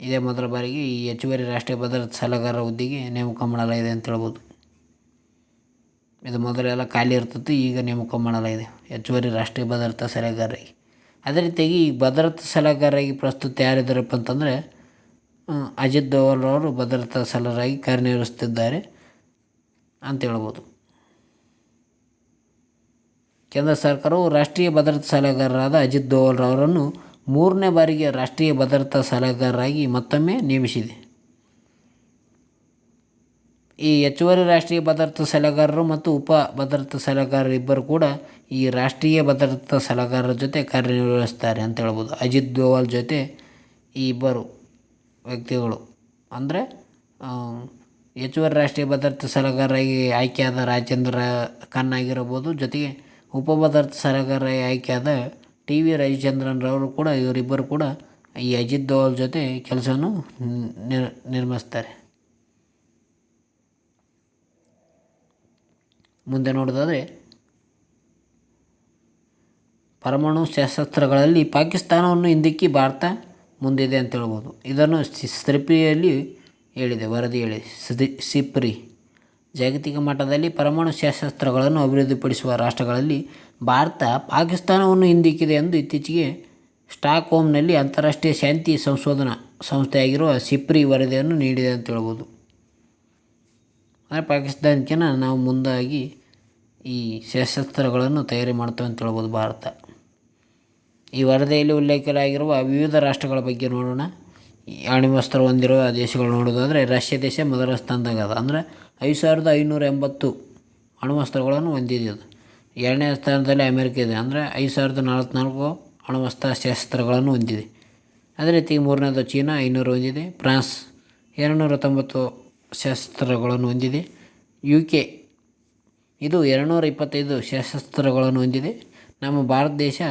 ಇದೇ ಮೊದಲ ಬಾರಿಗೆ ಈ ಹೆಚ್ಚುವರಿ ರಾಷ್ಟ್ರೀಯ ಭದ್ರತಾ ಸಲಹೆಗಾರರ ಹುದ್ದೆಗೆ ನೇಮಕ ಮಾಡಲಾಗಿದೆ ಅಂತ ಹೇಳ್ಬೋದು. ಇದು ಮೊದಲೆಲ್ಲ ಖಾಲಿ ಇರ್ತಿತ್ತು, ಈಗ ನೇಮಕ ಮಾಡಲಾಗಿದೆ ಹೆಚ್ಚುವರಿ ರಾಷ್ಟ್ರೀಯ ಭದ್ರತಾ ಸಲಹೆಗಾರರಾಗಿ. ಅದೇ ರೀತಿಯಾಗಿ ಈ ಭದ್ರತಾ ಸಲಹೆಗಾರರಾಗಿ ಪ್ರಸ್ತುತ ಯಾರಿದ್ದಾರಪ್ಪ ಅಂತಂದರೆ, ಅಜಿತ್ ದೋವಲ್ ಅವರು ಭದ್ರತಾ ಸಲಹೆಗಾರರಾಗಿ ಕಾರ್ಯನಿರ್ವಹಿಸುತ್ತಿದ್ದಾರೆ ಅಂತ ಹೇಳ್ಬೋದು. ಕೇಂದ್ರ ಸರ್ಕಾರವು ರಾಷ್ಟ್ರೀಯ ಭದ್ರತಾ ಸಲಹೆಗಾರರಾದ ಅಜಿತ್ ದೋವಲ್ ಅವರನ್ನು 3ನೇ ಬಾರಿಗೆ ರಾಷ್ಟ್ರೀಯ ಭದ್ರತಾ ಸಲಹೆಗಾರರಾಗಿ ಮತ್ತೊಮ್ಮೆ ನೇಮಿಸಿದೆ. ಈ ಹೆಚ್ಚುವರಿ ರಾಷ್ಟ್ರೀಯ ಭದ್ರತಾ ಸಲಹೆಗಾರರು ಮತ್ತು ಉಪ ಭದ್ರತಾ ಸಲಹೆಗಾರರು ಇಬ್ಬರು ಕೂಡ ಈ ರಾಷ್ಟ್ರೀಯ ಭದ್ರತಾ ಸಲಹೆಗಾರರ ಜೊತೆ ಕಾರ್ಯನಿರ್ವಹಿಸ್ತಾರೆ ಅಂತ ಹೇಳ್ಬೋದು. ಅಜಿತ್ ದೋವಲ್ ಜೊತೆ ಈ ಇಬ್ಬರು ವ್ಯಕ್ತಿಗಳು ಅಂದರೆ ಹೆಚ್ಚುವರಿ ರಾಷ್ಟ್ರೀಯ ಭದ್ರತಾ ಸಲಹೆಗಾರರಾಗಿ ಆಯ್ಕೆಯಾದ ರಾಜೇಂದ್ರ ಖನ್ನಾ ಆಗಿರಬಹುದು, ಜೊತೆಗೆ ಉಪ ಭದ್ರತಾ ಸಲಹೆಗಾರರಾಗಿ ಆಯ್ಕೆಯಾದ TV ರವಿಚಂದ್ರನ್ ರವರು ಕೂಡ, ಇವರಿಬ್ಬರು ಕೂಡ ಈ ಅಜಿತ್ ದೋವಲ್ ಜೊತೆ ಕೆಲಸವನ್ನು ನಿರ್ಮಿಸ್ತಾರೆ. ಮುಂದೆ ನೋಡೋದಾದರೆ, ಪರಮಾಣು ಶಸ್ತ್ರಾಸ್ತ್ರಗಳಲ್ಲಿ ಪಾಕಿಸ್ತಾನವನ್ನು ಹಿಂದಿಕ್ಕಿ ಭಾರತ ಮುಂದಿದೆ ಅಂತ ಹೇಳ್ಬೋದು. ಇದನ್ನು ಸಿಪ್ರಿಯಲ್ಲಿ ಹೇಳಿದೆ, ವರದಿ ಹೇಳಿದೆ. ಸಿಪ್ರಿ ಜಾಗತಿಕ ಮಟ್ಟದಲ್ಲಿ ಪರಮಾಣು ಶಸ್ತ್ರಾಸ್ತ್ರಗಳನ್ನು ಅಭಿವೃದ್ಧಿಪಡಿಸುವ ರಾಷ್ಟ್ರಗಳಲ್ಲಿ ಭಾರತ ಪಾಕಿಸ್ತಾನವನ್ನು ಹಿಂದಿಕ್ಕಿದೆ ಎಂದು ಇತ್ತೀಚೆಗೆ ಸ್ಟಾಕ್ಹೋಮ್ನಲ್ಲಿ ಅಂತಾರಾಷ್ಟ್ರೀಯ ಶಾಂತಿ ಸಂಶೋಧನಾ ಸಂಸ್ಥೆಯಾಗಿರುವ ಸಿಪ್ರಿ ವರದಿಯನ್ನು ನೀಡಿದೆ ಅಂತ ಹೇಳ್ಬೋದು. ಅಂದರೆ ಪಾಕಿಸ್ತಾನಕ್ಕಿಂತ ನಾವು ಮುಂದಾಗಿ ಈ ಶಸ್ತ್ರಾಸ್ತ್ರಗಳನ್ನು ತಯಾರಿ ಮಾಡ್ತೇವೆ ಅಂತ ಹೇಳ್ಬೋದು ಭಾರತ. ಈ ವರದಿಯಲ್ಲಿ ಉಲ್ಲೇಖಿಸಲಾಗಿರುವ ವಿವಿಧ ರಾಷ್ಟ್ರಗಳ ಬಗ್ಗೆ ನೋಡೋಣ. ಅಣ್ವಸ್ತ್ರ ಹೊಂದಿರುವ ದೇಶಗಳು ನೋಡೋದಾದರೆ, ರಷ್ಯಾ ದೇಶ ಮೊದಲ ಸ್ಥಾನದಾಗ ಅದ, ಅಂದರೆ 5580 ಅಣ್ವಸ್ತ್ರಗಳನ್ನು ಹೊಂದಿದೆ. ಎರಡನೇ ಸ್ಥಾನದಲ್ಲಿ ಅಮೆರಿಕ ಇದೆ, ಅಂದರೆ 5044 ಅಣ್ವಸ್ತ್ರ ಶಸ್ತ್ರಾಸ್ತ್ರಗಳನ್ನು ಹೊಂದಿದೆ. ಅದೇ ರೀತಿ ಮೂರನೇದು ಚೀನಾ 500 ಹೊಂದಿದೆ. ಫ್ರಾನ್ಸ್ 290 ಶಸ್ತ್ರಾಸ್ತ್ರಗಳನ್ನು ಹೊಂದಿದೆ. UK ಇದು 225 ಶಸ್ತ್ರಾಸ್ತ್ರಗಳನ್ನು ಹೊಂದಿದೆ. ನಮ್ಮ ಭಾರತ ದೇಶ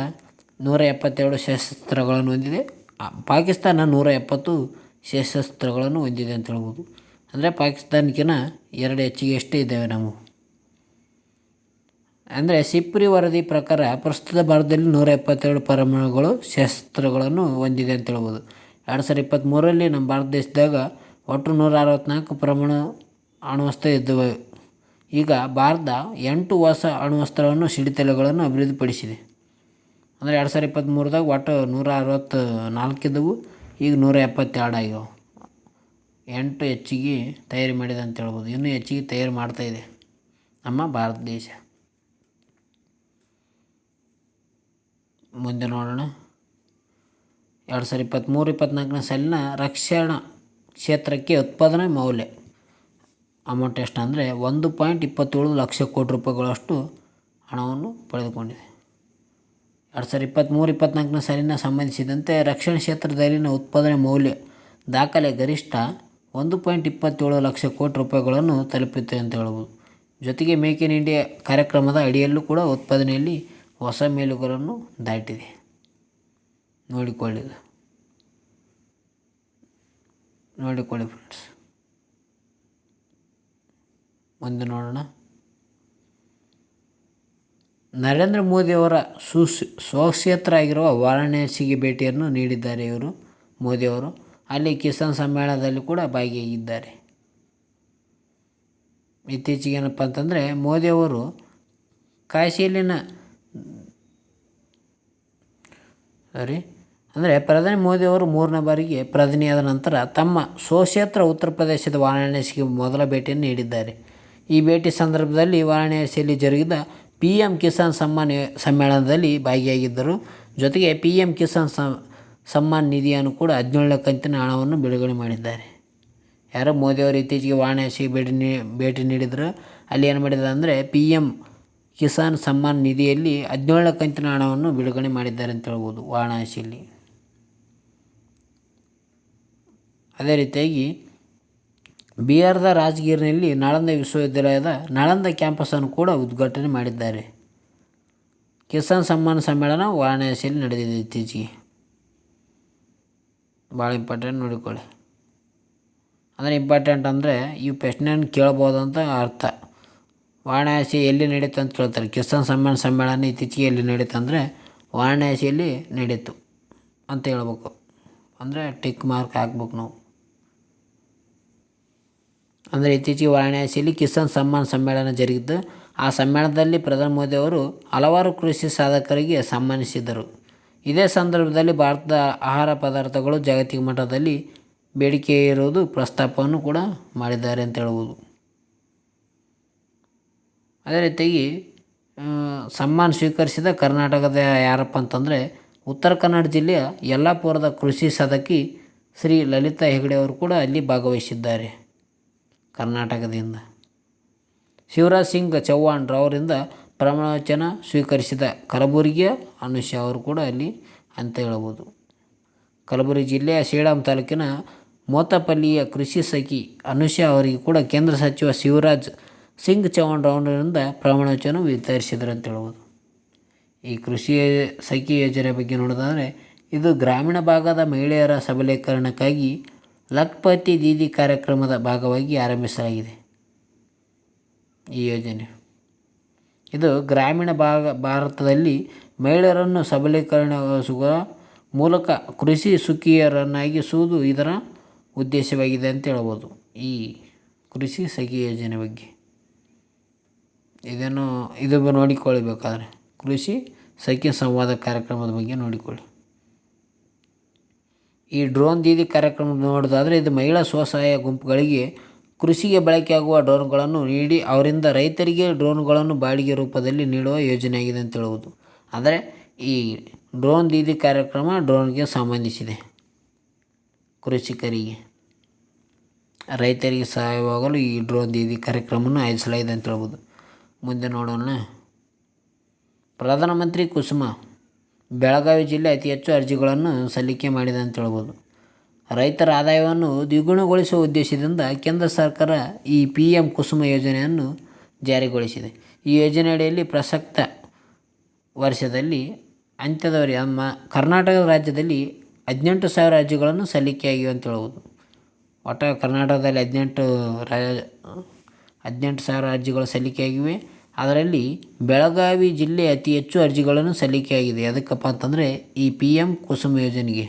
172 ಶಸ್ತ್ರಾಸ್ತ್ರಗಳನ್ನು ಹೊಂದಿದೆ. ಪಾಕಿಸ್ತಾನ 170 ಶಸ್ತ್ರಾಸ್ತ್ರಗಳನ್ನು ಹೊಂದಿದೆ ಅಂತ ಹೇಳ್ಬೋದು. ಅಂದರೆ ಪಾಕಿಸ್ತಾನಕ್ಕಿಂತ 2 ಹೆಚ್ಚಿಗೆ ಅಷ್ಟೇ ಇದ್ದಾವೆ ನಾವು. ಅಂದರೆ ಸಿಪ್ರಿ ವರದಿ ಪ್ರಕಾರ ಪ್ರಸ್ತುತ ಭಾರತದಲ್ಲಿ 172 ಪರಮಾಣುಗಳು ಶಸ್ತ್ರಗಳನ್ನು ಹೊಂದಿದೆ ಅಂತ ಹೇಳ್ಬೋದು. 2023ರಲ್ಲಿ ನಮ್ಮ ಭಾರತ ದೇಶದಾಗ ಒಟ್ಟು 164 ಪರಮಾಣು ಅಣ್ವಸ್ತ್ರ ಇದ್ದವು. ಈಗ ಭಾರತ 8 ಹೊಸ ಅಣ್ವಸ್ತ್ರವನ್ನು ಸಿಡಿತಲೆಗಳನ್ನು ಅಭಿವೃದ್ಧಿಪಡಿಸಿದೆ. ಅಂದರೆ 2023ದಾಗ ಒಟ್ಟು 164 ಇದ್ದವು, ಈಗ 172 ಆಗ್ಯಾವ. 8 ಹೆಚ್ಚಿಗೆ ತಯಾರಿ ಮಾಡಿದೆ ಅಂತ ಹೇಳ್ಬೋದು. ಇನ್ನೂ ಹೆಚ್ಚಿಗೆ ತಯಾರಿ ಮಾಡ್ತಾಯಿದೆ ನಮ್ಮ ಭಾರತ ದೇಶ. ಮುಂದೆ ನೋಡೋಣ. 2023-24ನೇ ಸಾಲಿನ ರಕ್ಷಣಾ ಕ್ಷೇತ್ರಕ್ಕೆ ಉತ್ಪಾದನಾ ಮೌಲ್ಯ ಅಮೌಂಟ್ ಎಷ್ಟು ಅಂದರೆ 1.27 ಲಕ್ಷ ಕೋಟಿ ರೂಪಾಯಿಗಳಷ್ಟು ಹಣವನ್ನು ಪಡೆದುಕೊಂಡಿದೆ. 2023-24ನೇ ಸಾಲಿನ ಸಂಬಂಧಿಸಿದಂತೆ ರಕ್ಷಣಾ ಕ್ಷೇತ್ರದಲ್ಲಿನ ಉತ್ಪಾದನೆ ಮೌಲ್ಯ ದಾಖಲೆ ಗರಿಷ್ಠ 1.27 ಲಕ್ಷ ಕೋಟಿ ರೂಪಾಯಿಗಳನ್ನು ತಲುಪಿದೆ ಅಂತ ಹೇಳ್ಬೋದು. ಜೊತೆಗೆ ಮೇಕ್ ಇನ್ ಇಂಡಿಯಾ ಕಾರ್ಯಕ್ರಮದ ಅಡಿಯಲ್ಲೂ ಕೂಡ ಉತ್ಪಾದನೆಯಲ್ಲಿ ಹೊಸ ಮೇಲುಗರನ್ನು ದಾಟಿದೆ. ನೋಡಿಕೊಳ್ಳಿ ಫ್ರೆಂಡ್ಸ್. ಮುಂದೆ ನೋಡೋಣ. ನರೇಂದ್ರ ಮೋದಿಯವರ ಸ್ವಕ್ಷೇತ್ರ ಆಗಿರುವ ವಾರಾಣಸಿಗೆ ಭೇಟಿಯನ್ನು ನೀಡಿದ್ದಾರೆ ಮೋದಿಯವರು. ಅಲ್ಲಿ ಕಿಸಾನ್ ಸಮ್ಮೇಳನದಲ್ಲಿ ಕೂಡ ಭಾಗಿಯಾಗಿದ್ದಾರೆ. ಇತ್ತೀಚೆಗೆ ಏನಪ್ಪ ಅಂತಂದರೆ, ಮೋದಿಯವರು ಕಾಶಿಯಲ್ಲಿನ ಪ್ರಧಾನಿ ಮೋದಿಯವರು 3ನೇ ಬಾರಿಗೆ ಪ್ರಧಾನಿಯಾದ ನಂತರ ತಮ್ಮ ಸ್ವಕ್ಷೇತ್ರ ಉತ್ತರ ಪ್ರದೇಶದ ವಾರಾಣಸಿಗೆ ಮೊದಲ ಭೇಟಿಯನ್ನು ನೀಡಿದ್ದಾರೆ. ಈ ಭೇಟಿ ಸಂದರ್ಭದಲ್ಲಿ ವಾರಾಣಸಿಯಲ್ಲಿ ಜರುಗಿದ PM ಕಿಸಾನ್ ಸಮ್ಮೇಳನದಲ್ಲಿ ಭಾಗಿಯಾಗಿದ್ದರು. ಜೊತೆಗೆ ಪಿ ಎಮ್ ಕಿಸಾನ್ ಸಮ್ಮಾನ್ ನಿಧಿಯನ್ನು ಕೂಡ 17ನೇ ಕಂತಿನ ಹಣವನ್ನು ಬಿಡುಗಡೆ ಮಾಡಿದ್ದಾರೆ. ಯಾರೋ ಮೋದಿಯವರು ಇತ್ತೀಚೆಗೆ ವಾರಣಾಸಿಗೆ ಭೇಟಿ ನೀಡಿದರು. ಅಲ್ಲಿ ಏನು ಮಾಡಿದ್ದಾರೆ ಅಂದರೆ ಪಿ ಎಮ್ ಕಿಸಾನ್ ಸಮ್ಮಾನ್ ನಿಧಿಯಲ್ಲಿ 17ನೇ ಕಂತಿನ ಹಣವನ್ನು ಬಿಡುಗಡೆ ಮಾಡಿದ್ದಾರೆ ಅಂತ ಹೇಳ್ಬೋದು ವಾರಣಾಸಿಯಲ್ಲಿ. ಅದೇ ರೀತಿಯಾಗಿ ಬಿಹಾರದ ರಾಜಗಿರಿನಲ್ಲಿ ನಾಳಂದ ವಿಶ್ವವಿದ್ಯಾಲಯದ ನಾಳಂದ ಕ್ಯಾಂಪಸನ್ನು ಕೂಡ ಉದ್ಘಾಟನೆ ಮಾಡಿದ್ದಾರೆ. ಕಿಸಾನ್ ಸಮ್ಮಾನ್ ಸಮ್ಮೇಳನ ವಾರಣಾಸಿಯಲ್ಲಿ ನಡೆದಿದೆ ಇತ್ತೀಚೆಗೆ. ಭಾಳ ಇಂಪಾರ್ಟೆಂಟ್ ನೋಡಿಕೊಳ್ಳಿ. ಅಂದರೆ ಇಂಪಾರ್ಟೆಂಟ್ ಅಂದರೆ ಈ ಪ್ರಶ್ನೆಯನ್ನು ಕೇಳ್ಬೋದು ಅಂತ ಅರ್ಥ. ವಾರಣಾಸಿ ಎಲ್ಲಿ ನಡೀತು ಅಂತ ಕೇಳ್ತಾರೆ. ಕಿಸಾನ್ ಸಮ್ಮಾನ್ ಸಮ್ಮೇಳನ ಇತ್ತೀಚೆಗೆ ಎಲ್ಲಿ ನಡೀತು ಅಂದರೆ ವಾರಣಾಸಿಯಲ್ಲಿ ನಡೀತು ಅಂತ ಹೇಳ್ಬೇಕು. ಅಂದರೆ ಟಿಕ್ ಮಾರ್ಕ್ ಹಾಕ್ಬೇಕು ನಾವು. ಅಂದರೆ ಇತ್ತೀಚೆಗೆ ವಾರಣಾಸಿಯಲ್ಲಿ ಕಿಸಾನ್ ಸಮ್ಮಾನ್ ಸಮ್ಮೇಳನ ಜರುಗಿದ್ದು, ಆ ಸಮ್ಮೇಳನದಲ್ಲಿ ಪ್ರಧಾನಿ ಮೋದಿ ಅವರು ಹಲವಾರು ಕೃಷಿ ಸಾಧಕರಿಗೆ ಸನ್ಮಾನಿಸಿದರು. ಇದೇ ಸಂದರ್ಭದಲ್ಲಿ ಭಾರತದ ಆಹಾರ ಪದಾರ್ಥಗಳು ಜಾಗತಿಕ ಮಟ್ಟದಲ್ಲಿ ಬೇಡಿಕೆ ಇರುವುದು ಪ್ರಸ್ತಾಪವನ್ನು ಕೂಡ ಮಾಡಿದ್ದಾರೆ ಅಂತ ಹೇಳ್ಬೋದು. ಅದೇ ರೀತಿಯಾಗಿ ಸಮ್ಮಾನ ಸ್ವೀಕರಿಸಿದ ಕರ್ನಾಟಕದ ಯಾರಪ್ಪ ಅಂತಂದರೆ ಉತ್ತರ ಕನ್ನಡ ಜಿಲ್ಲೆಯ ಯಲ್ಲಾಪುರದ ಕೃಷಿ ಸಾಧಕಿ ಶ್ರೀ ಲಲಿತಾ ಹೆಗಡೆ ಅವರು ಕೂಡ ಅಲ್ಲಿ ಭಾಗವಹಿಸಿದ್ದಾರೆ ಕರ್ನಾಟಕದಿಂದ. ಶಿವರಾಜ್ ಸಿಂಗ್ ಚೌಹಾಣ್ ರವರಿಂದ ಪ್ರಮಾಣವಚನ ಸ್ವೀಕರಿಸಿದ ಕಲಬುರಗಿಯ ಅನುಷಾ ಅವರು ಕೂಡ ಅಲ್ಲಿ ಅಂತ ಹೇಳ್ಬೋದು. ಕಲಬುರಗಿ ಜಿಲ್ಲೆಯ ಸೇಡಂ ತಾಲೂಕಿನ ಮೋತಪಲ್ಲಿಯ ಕೃಷಿ ಸಖಿ ಅನುಷಾ ಅವರಿಗೆ ಕೂಡ ಕೇಂದ್ರ ಸಚಿವ ಶಿವರಾಜ್ ಸಿಂಗ್ ಚೌಹಾಣ್ ರವರಿಂದ ಪ್ರಮಾಣವಚನ ವಿತರಿಸಿದರು ಅಂತ ಹೇಳ್ಬೋದು. ಈ ಕೃಷಿ ಸಖಿ ಯೋಜನೆ ಬಗ್ಗೆ ನೋಡೋದಾದರೆ ಇದು ಗ್ರಾಮೀಣ ಭಾಗದ ಮಹಿಳೆಯರ ಸಬಲೀಕರಣಕ್ಕಾಗಿ ಲಖ್ಪತಿ ದೀದಿ ಕಾರ್ಯಕ್ರಮದ ಭಾಗವಾಗಿ ಆರಂಭಿಸಲಾಗಿದೆ. ಈ ಯೋಜನೆ ಇದು ಗ್ರಾಮೀಣ ಭಾರತದಲ್ಲಿ ಮಹಿಳೆಯರನ್ನು ಸಬಲೀಕರಣಗೊಳಿಸುವ ಮೂಲಕ ಕೃಷಿ ಸುಖಿಯರನ್ನಾಗಿಸುವುದು ಇದರ ಉದ್ದೇಶವಾಗಿದೆ ಅಂತ ಹೇಳ್ಬೋದು. ಈ ಕೃಷಿ ಸಖಿ ಯೋಜನೆ ಬಗ್ಗೆ ಇದು ನೋಡಿಕೊಳ್ಳಬೇಕಾದ್ರೆ ಕೃಷಿ ಸಖಿ ಸಂವಾದ ಕಾರ್ಯಕ್ರಮದ ಬಗ್ಗೆ ನೋಡಿಕೊಳ್ಳಿ. ಈ ಡ್ರೋನ್ ದೀದಿ ಕಾರ್ಯಕ್ರಮ ನೋಡೋದಾದರೆ ಇದು ಮಹಿಳಾ ಸ್ವಸಹಾಯ ಗುಂಪುಗಳಿಗೆ ಕೃಷಿಗೆ ಬಳಕೆಯಾಗುವ ಡ್ರೋನ್ಗಳನ್ನು ನೀಡಿ ಅವರಿಂದ ರೈತರಿಗೆ ಡ್ರೋನ್ಗಳನ್ನು ಬಾಡಿಗೆ ರೂಪದಲ್ಲಿ ನೀಡುವ ಯೋಜನೆಯಾಗಿದೆ ಅಂತ ಹೇಳ್ಬೋದು. ಅಂದರೆ ಈ ಡ್ರೋನ್ ದೀದಿ ಕಾರ್ಯಕ್ರಮ ಡ್ರೋನ್ಗೆ ಸಂಬಂಧಿಸಿದೆ. ಕೃಷಿಕರಿಗೆ ರೈತರಿಗೆ ಸಹಾಯವಾಗಲು ಈ ಡ್ರೋನ್ ದೀದಿ ಕಾರ್ಯಕ್ರಮವನ್ನು ಆಯೋಜಿಸಲಾಗಿದೆ ಅಂತ ಹೇಳ್ಬೋದು. ಮುಂದೆ ನೋಡೋಣ. ಪ್ರಧಾನಮಂತ್ರಿ ಕುಸುಮ ಬೆಳಗಾವಿ ಜಿಲ್ಲೆ ಅತಿ ಹೆಚ್ಚು ಅರ್ಜಿಗಳನ್ನು ಸಲ್ಲಿಕೆ ಮಾಡಿದೆ ಅಂತ ಹೇಳ್ಬೋದು. ರೈತರ ಆದಾಯವನ್ನು ದ್ವಿಗುಣಗೊಳಿಸುವ ಉದ್ದೇಶದಿಂದ ಕೇಂದ್ರ ಸರ್ಕಾರ ಈ ಪಿ ಎಮ್ ಕುಸುಮ ಯೋಜನೆಯನ್ನು ಜಾರಿಗೊಳಿಸಿದೆ. ಈ ಯೋಜನೆಯಡಿಯಲ್ಲಿ ಪ್ರಸಕ್ತ ವರ್ಷದಲ್ಲಿ ಅಂತ್ಯದವರೆಗೆ ಕರ್ನಾಟಕ ರಾಜ್ಯದಲ್ಲಿ 18,000 ಅರ್ಜಿಗಳನ್ನು ಸಲ್ಲಿಕೆಯಾಗಿವೆ ಅಂತ ಹೇಳ್ಬೋದು. ಒಟ್ಟು ಕರ್ನಾಟಕದಲ್ಲಿ 18,000 ಅರ್ಜಿಗಳು ಸಲ್ಲಿಕೆಯಾಗಿವೆ. ಅದರಲ್ಲಿ ಬೆಳಗಾವಿ ಜಿಲ್ಲೆ ಅತಿ ಹೆಚ್ಚು ಅರ್ಜಿಗಳನ್ನು ಸಲ್ಲಿಕೆಯಾಗಿದೆ. ಅದಕ್ಕಪ್ಪ ಅಂತಂದರೆ ಈ ಪಿ ಎಮ್ ಕುಸುಮ ಯೋಜನೆಗೆ.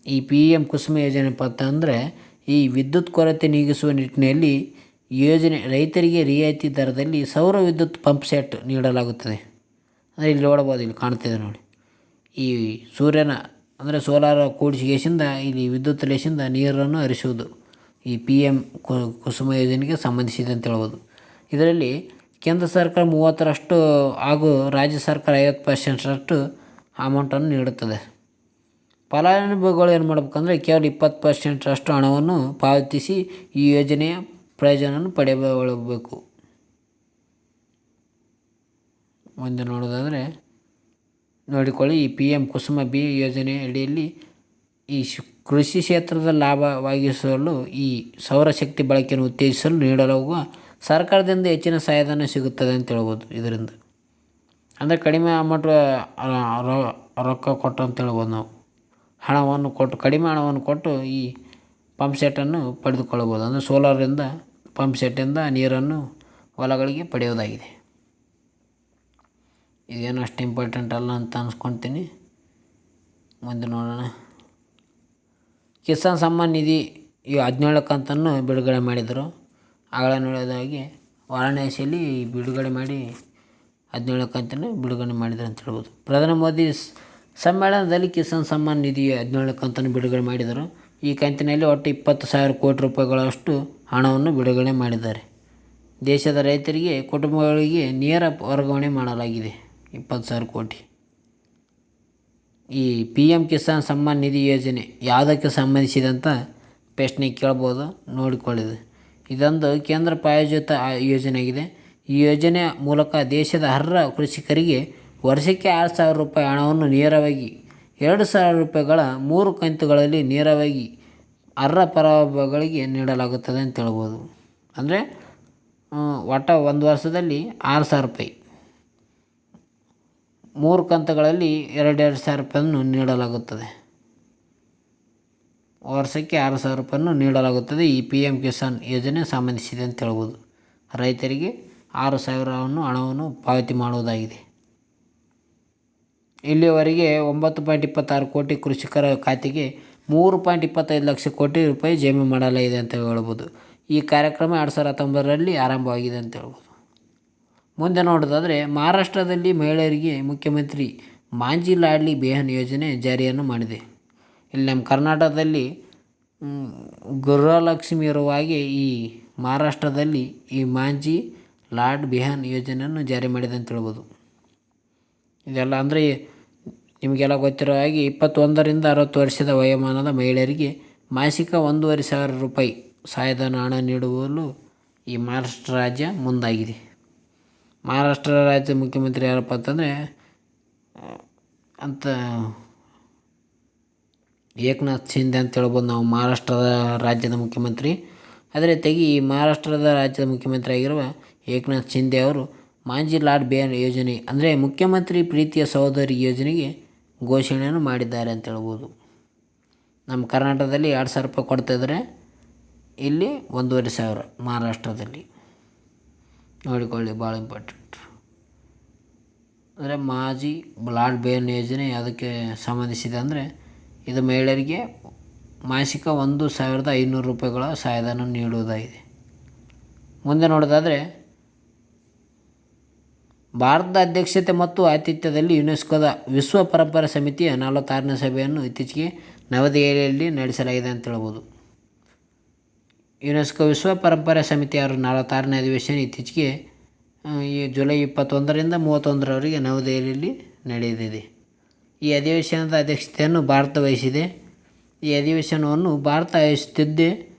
ಈ ಪಿ ಎಮ್ ಕುಸುಮ ಯೋಜನೆಪ್ಪ ಅಂತಂದರೆ ಈ ವಿದ್ಯುತ್ ಕೊರತೆ ನೀಗಿಸುವ ನಿಟ್ಟಿನಲ್ಲಿ ಯೋಜನೆ ರೈತರಿಗೆ ರಿಯಾಯಿತಿ ದರದಲ್ಲಿ ಸೌರ ವಿದ್ಯುತ್ ಪಂಪ್ ಸೆಟ್ ನೀಡಲಾಗುತ್ತದೆ. ಅಂದರೆ ಇಲ್ಲಿ ನೋಡ್ಬೋದು, ಇಲ್ಲಿ ಕಾಣ್ತಿದೆ ನೋಡಿ. ಈ ಸೂರ್ಯನ ಅಂದರೆ ಸೋಲಾರ ಕೂಡಿಸಿಗೆಸಿಂದ ಇಲ್ಲಿ ವಿದ್ಯುತ್ ಲೇಸಿಂದ ನೀರನ್ನು ಹರಿಸುವುದು ಈ ಪಿ ಎಮ್ ಕುಸುಮ ಯೋಜನೆಗೆ ಸಂಬಂಧಿಸಿದೆ ಅಂತ ಹೇಳ್ಬೋದು. ಇದರಲ್ಲಿ ಕೇಂದ್ರ ಸರ್ಕಾರ 30% ಹಾಗೂ ರಾಜ್ಯ ಸರ್ಕಾರ 50% ಅಮೌಂಟನ್ನು ನೀಡುತ್ತದೆ. ಫಲಾನುಭವಿಗಳು ಏನು ಮಾಡ್ಬೇಕಂದ್ರೆ ಕೇವಲ 20% ಹಣವನ್ನು ಪಾವತಿಸಿ ಈ ಯೋಜನೆಯ ಪ್ರಯೋಜನವನ್ನು ಪಡೆಯಬೇಕು. ಮುಂದೆ ನೋಡೋದಾದರೆ ನೋಡಿಕೊಳ್ಳಿ. ಈ ಪಿ ಎಮ್ ಕುಸುಮ ಬಿ ಯೋಜನೆ ಅಡಿಯಲ್ಲಿ ಈ ಕೃಷಿ ಕ್ಷೇತ್ರದ ಲಾಭವಾಗಿಸಲು ಈ ಸೌರಶಕ್ತಿ ಬಳಕೆಯನ್ನು ಉತ್ತೇಜಿಸಲು ನೀಡಲಾಗುವ ಸರ್ಕಾರದಿಂದ ಹೆಚ್ಚಿನ ಸಹಾಯಧನ ಸಿಗುತ್ತದೆ ಅಂತ ಹೇಳ್ಬೋದು. ಇದರಿಂದ ಅಂದರೆ ಕಡಿಮೆ ಅಮೌಂಟ್ ರೊಕ್ಕ ಕೊಟ್ಟು ಅಂತ ಹೇಳ್ಬೋದು. ನಾವು ಕಡಿಮೆ ಹಣವನ್ನು ಕೊಟ್ಟು ಈ ಪಂಪ್ ಸೆಟ್ಟನ್ನು ಪಡೆದುಕೊಳ್ಳಬಹುದು. ಅಂದರೆ ಸೋಲಾರಿಂದ ಪಂಪ್ ಸೆಟ್ಟಿಂದ ನೀರನ್ನು ಹೊಲಗಳಿಗೆ ಪಡೆಯುವುದಾಗಿದೆ. ಇದೇನು ಅಷ್ಟು ಇಂಪಾರ್ಟೆಂಟ್ ಅಲ್ಲ ಅಂತ ಅನ್ಸ್ಕೊತೀನಿ. ಮುಂದೆ ನೋಡೋಣ. ಕಿಸಾನ್ ಸಮ್ಮಾನ್ ನಿಧಿ ಈ 17 ಕಂತನ್ನು ಬಿಡುಗಡೆ ಮಾಡಿದರು. ಆಗಲೇ ನೋಡೋದಾಗಿ ವಾರಣಾಸಿಯಲ್ಲಿ ಬಿಡುಗಡೆ ಮಾಡಿ 17 ಕಂತನ್ನು ಬಿಡುಗಡೆ ಮಾಡಿದರು ಅಂತ ಹೇಳ್ಬೋದು. ಪ್ರಧಾನಿ ಮೋದಿ ಸಮ್ಮೇಳನದಲ್ಲಿ ಕಿಸಾನ್ ಸಮ್ಮಾನ್ ನಿಧಿ 17 ಕಂತನ್ನು ಬಿಡುಗಡೆ ಮಾಡಿದರು. ಈ ಕಂತಿನಲ್ಲಿ ಒಟ್ಟು 20,000 ಕೋಟಿ ರೂಪಾಯಿಗಳಷ್ಟು ಹಣವನ್ನು ಬಿಡುಗಡೆ ಮಾಡಿದ್ದಾರೆ. ದೇಶದ ರೈತರಿಗೆ ಕುಟುಂಬಗಳಿಗೆ ನೇರ ವರ್ಗಾವಣೆ ಮಾಡಲಾಗಿದೆ 20,000 ಕೋಟಿ. ಈ ಪಿ ಎಮ್ ಕಿಸಾನ್ ಸಮ್ಮಾನ್ ನಿಧಿ ಯೋಜನೆ ಯಾವುದಕ್ಕೆ ಸಂಬಂಧಿಸಿದೆ ಅಂತ ಪ್ರಶ್ನೆ ಕೇಳ್ಬೋದು, ನೋಡಿಕೊಳ್ಳಿದೆ. ಇದೊಂದು ಕೇಂದ್ರ ಪ್ರಾಯೋಜಿತ ಯೋಜನೆ ಆಗಿದೆ. ಈ ಯೋಜನೆಯ ಮೂಲಕ ದೇಶದ ಅರ್ಹ ಕೃಷಿಕರಿಗೆ ವರ್ಷಕ್ಕೆ 6,000 ರೂಪಾಯಿ ಹಣವನ್ನು ನೇರವಾಗಿ 2,000 ರೂಪಾಯಿಗಳ 3 ಕಂತುಗಳಲ್ಲಿ ನೇರವಾಗಿ ಅರ್ಹ ಫಲಾನುಭವಿಗಳಿಗೆ ನೀಡಲಾಗುತ್ತದೆ ಅಂತ ಹೇಳ್ಬೋದು. ಅಂದರೆ ಒಟ್ಟು ಒಂದು ವರ್ಷದಲ್ಲಿ 6,000 ರೂಪಾಯಿ 3 ಕಂತುಗಳಲ್ಲಿ 2,000 ರೂಪಾಯಿಯನ್ನು ನೀಡಲಾಗುತ್ತದೆ. ವರ್ಷಕ್ಕೆ 6,000 ರೂಪಾಯಿಯನ್ನು ನೀಡಲಾಗುತ್ತದೆ. ಈ ಪಿ ಎಮ್ ಕಿಸಾನ್ ಯೋಜನೆ ಸಂಬಂಧಿಸಿದೆ ಅಂತ ಹೇಳ್ಬೋದು. ರೈತರಿಗೆ 6,000 ಹಣವನ್ನು ಪಾವತಿ ಮಾಡುವುದಾಗಿದೆ. ಇಲ್ಲಿಯವರೆಗೆ 9.26 ಕೋಟಿ ಕೃಷಿಕರ ಖಾತೆಗೆ 3.25 ಲಕ್ಷ ಕೋಟಿ ರೂಪಾಯಿ ಜಮೆ ಮಾಡಲಾಗಿದೆ ಅಂತ ಹೇಳ್ಬೋದು. ಈ ಕಾರ್ಯಕ್ರಮ 2019ರಲ್ಲಿ ಆರಂಭವಾಗಿದೆ ಅಂತ ಹೇಳ್ಬೋದು. ಮುಂದೆ ನೋಡೋದಾದರೆ, ಮಹಾರಾಷ್ಟ್ರದಲ್ಲಿ ಮಹಿಳೆಯರಿಗೆ ಮುಖ್ಯಮಂತ್ರಿ ಮಾಂಜಿ ಲಾಡ್ಲಿ ಬೆಹನ್ ಯೋಜನೆ ಜಾರಿಯನ್ನು ಮಾಡಿದೆ. ಇಲ್ಲಿ ನಮ್ಮ ಕರ್ನಾಟಕದಲ್ಲಿ ಗೃಹಲಕ್ಷ್ಮಿ ಇರುವ ಹಾಗೆ ಈ ಮಹಾರಾಷ್ಟ್ರದಲ್ಲಿ ಈ ಮಾಂಜಿ ಲಾಡ್ ಬೆಹನ್ ಯೋಜನೆಯನ್ನು ಜಾರಿ ಮಾಡಿದೆ ಅಂತ ಹೇಳ್ಬೋದು. ಇದೆಲ್ಲ ಅಂದರೆ ನಿಮಗೆಲ್ಲ ಗೊತ್ತಿರೋ ಹಾಗೆ 21ರಿಂದ 60 ವರ್ಷದ ವಯೋಮಾನದ ಮಹಿಳೆಯರಿಗೆ ಮಾಸಿಕ 1,500 ರೂಪಾಯಿ ಸಹಾಯಧನ ಹಣ ನೀಡುವಲು ಈ ಮಹಾರಾಷ್ಟ್ರ ರಾಜ್ಯ ಮುಂದಾಗಿದೆ. ಮಹಾರಾಷ್ಟ್ರ ರಾಜ್ಯದ ಮುಖ್ಯಮಂತ್ರಿ ಯಾರಪ್ಪ ಅಂತಂದರೆ ಏಕನಾಥ್ ಶಿಂದೆ ಅಂತ ಹೇಳ್ಬೋದು ನಾವು, ಮಹಾರಾಷ್ಟ್ರದ ರಾಜ್ಯದ ಮುಖ್ಯಮಂತ್ರಿ. ಅದೇ ರೀತಿಯಾಗಿ ಈ ಮಹಾರಾಷ್ಟ್ರದ ರಾಜ್ಯದ ಮುಖ್ಯಮಂತ್ರಿ ಆಗಿರುವ ಏಕನಾಥ್ ಶಿಂದೆ ಅವರು ಮಾಂಜಿ ಲಾಡ್ ಬೆಹನ್ ಯೋಜನೆ ಅಂದರೆ ಮುಖ್ಯಮಂತ್ರಿ ಪ್ರೀತಿಯ ಸಹೋದರಿ ಯೋಜನೆಗೆ ಘೋಷಣೆಯನ್ನು ಮಾಡಿದ್ದಾರೆ ಅಂತ ಹೇಳ್ಬೋದು. ನಮ್ಮ ಕರ್ನಾಟಕದಲ್ಲಿ 2,000 ರೂಪಾಯಿ ಕೊಡ್ತಾಯಿದ್ದಾರೆ, ಇಲ್ಲಿ 1,500 ಮಹಾರಾಷ್ಟ್ರದಲ್ಲಿ. ನೋಡಿಕೊಳ್ಳಿ, ಭಾಳ ಇಂಪಾರ್ಟೆಂಟ್. ಅಂದರೆ ಮಾಂಜಿ ಲಾಡ್ ಬೆಹನ್ ಯೋಜನೆ ಯಾವುದಕ್ಕೆ ಸಂಬಂಧಿಸಿದೆ ಅಂದರೆ ಇದು ಮಹಿಳೆಯರಿಗೆ ಮಾಸಿಕ 1,500 ರೂಪಾಯಿಗಳ ಸಹಾಯಧನ ನೀಡುವುದಾಗಿದೆ. ಮುಂದೆ ನೋಡೋದಾದರೆ, ಭಾರತದ ಅಧ್ಯಕ್ಷತೆ ಮತ್ತು ಆತಿಥ್ಯದಲ್ಲಿ ಯುನೆಸ್ಕೋದ ವಿಶ್ವ ಪರಂಪರೆ ಸಮಿತಿಯ 46ನೇ ಸಭೆಯನ್ನು ಇತ್ತೀಚೆಗೆ ನವದೆಹಲಿಯಲ್ಲಿ ನಡೆಸಲಾಗಿದೆ ಅಂತ ಹೇಳ್ಬೋದು. ಯುನೆಸ್ಕೋ ವಿಶ್ವ ಪರಂಪರೆ ಸಮಿತಿಯ 46ನೇ ಅಧಿವೇಶನ ಇತ್ತೀಚೆಗೆ ಈ ಜುಲೈ 21ರಿಂದ 31ರವರೆಗೆ ನವದೆಹಲಿಯಲ್ಲಿ ನಡೆದಿದೆ. ಈ ಅಧಿವೇಶನದ ಅಧ್ಯಕ್ಷತೆಯನ್ನು ಭಾರತ ವಹಿಸಿದೆ. ಈ ಅಧಿವೇಶನವನ್ನು ಭಾರತ ಆಯೋಜಿಸುತ್ತಿದೆ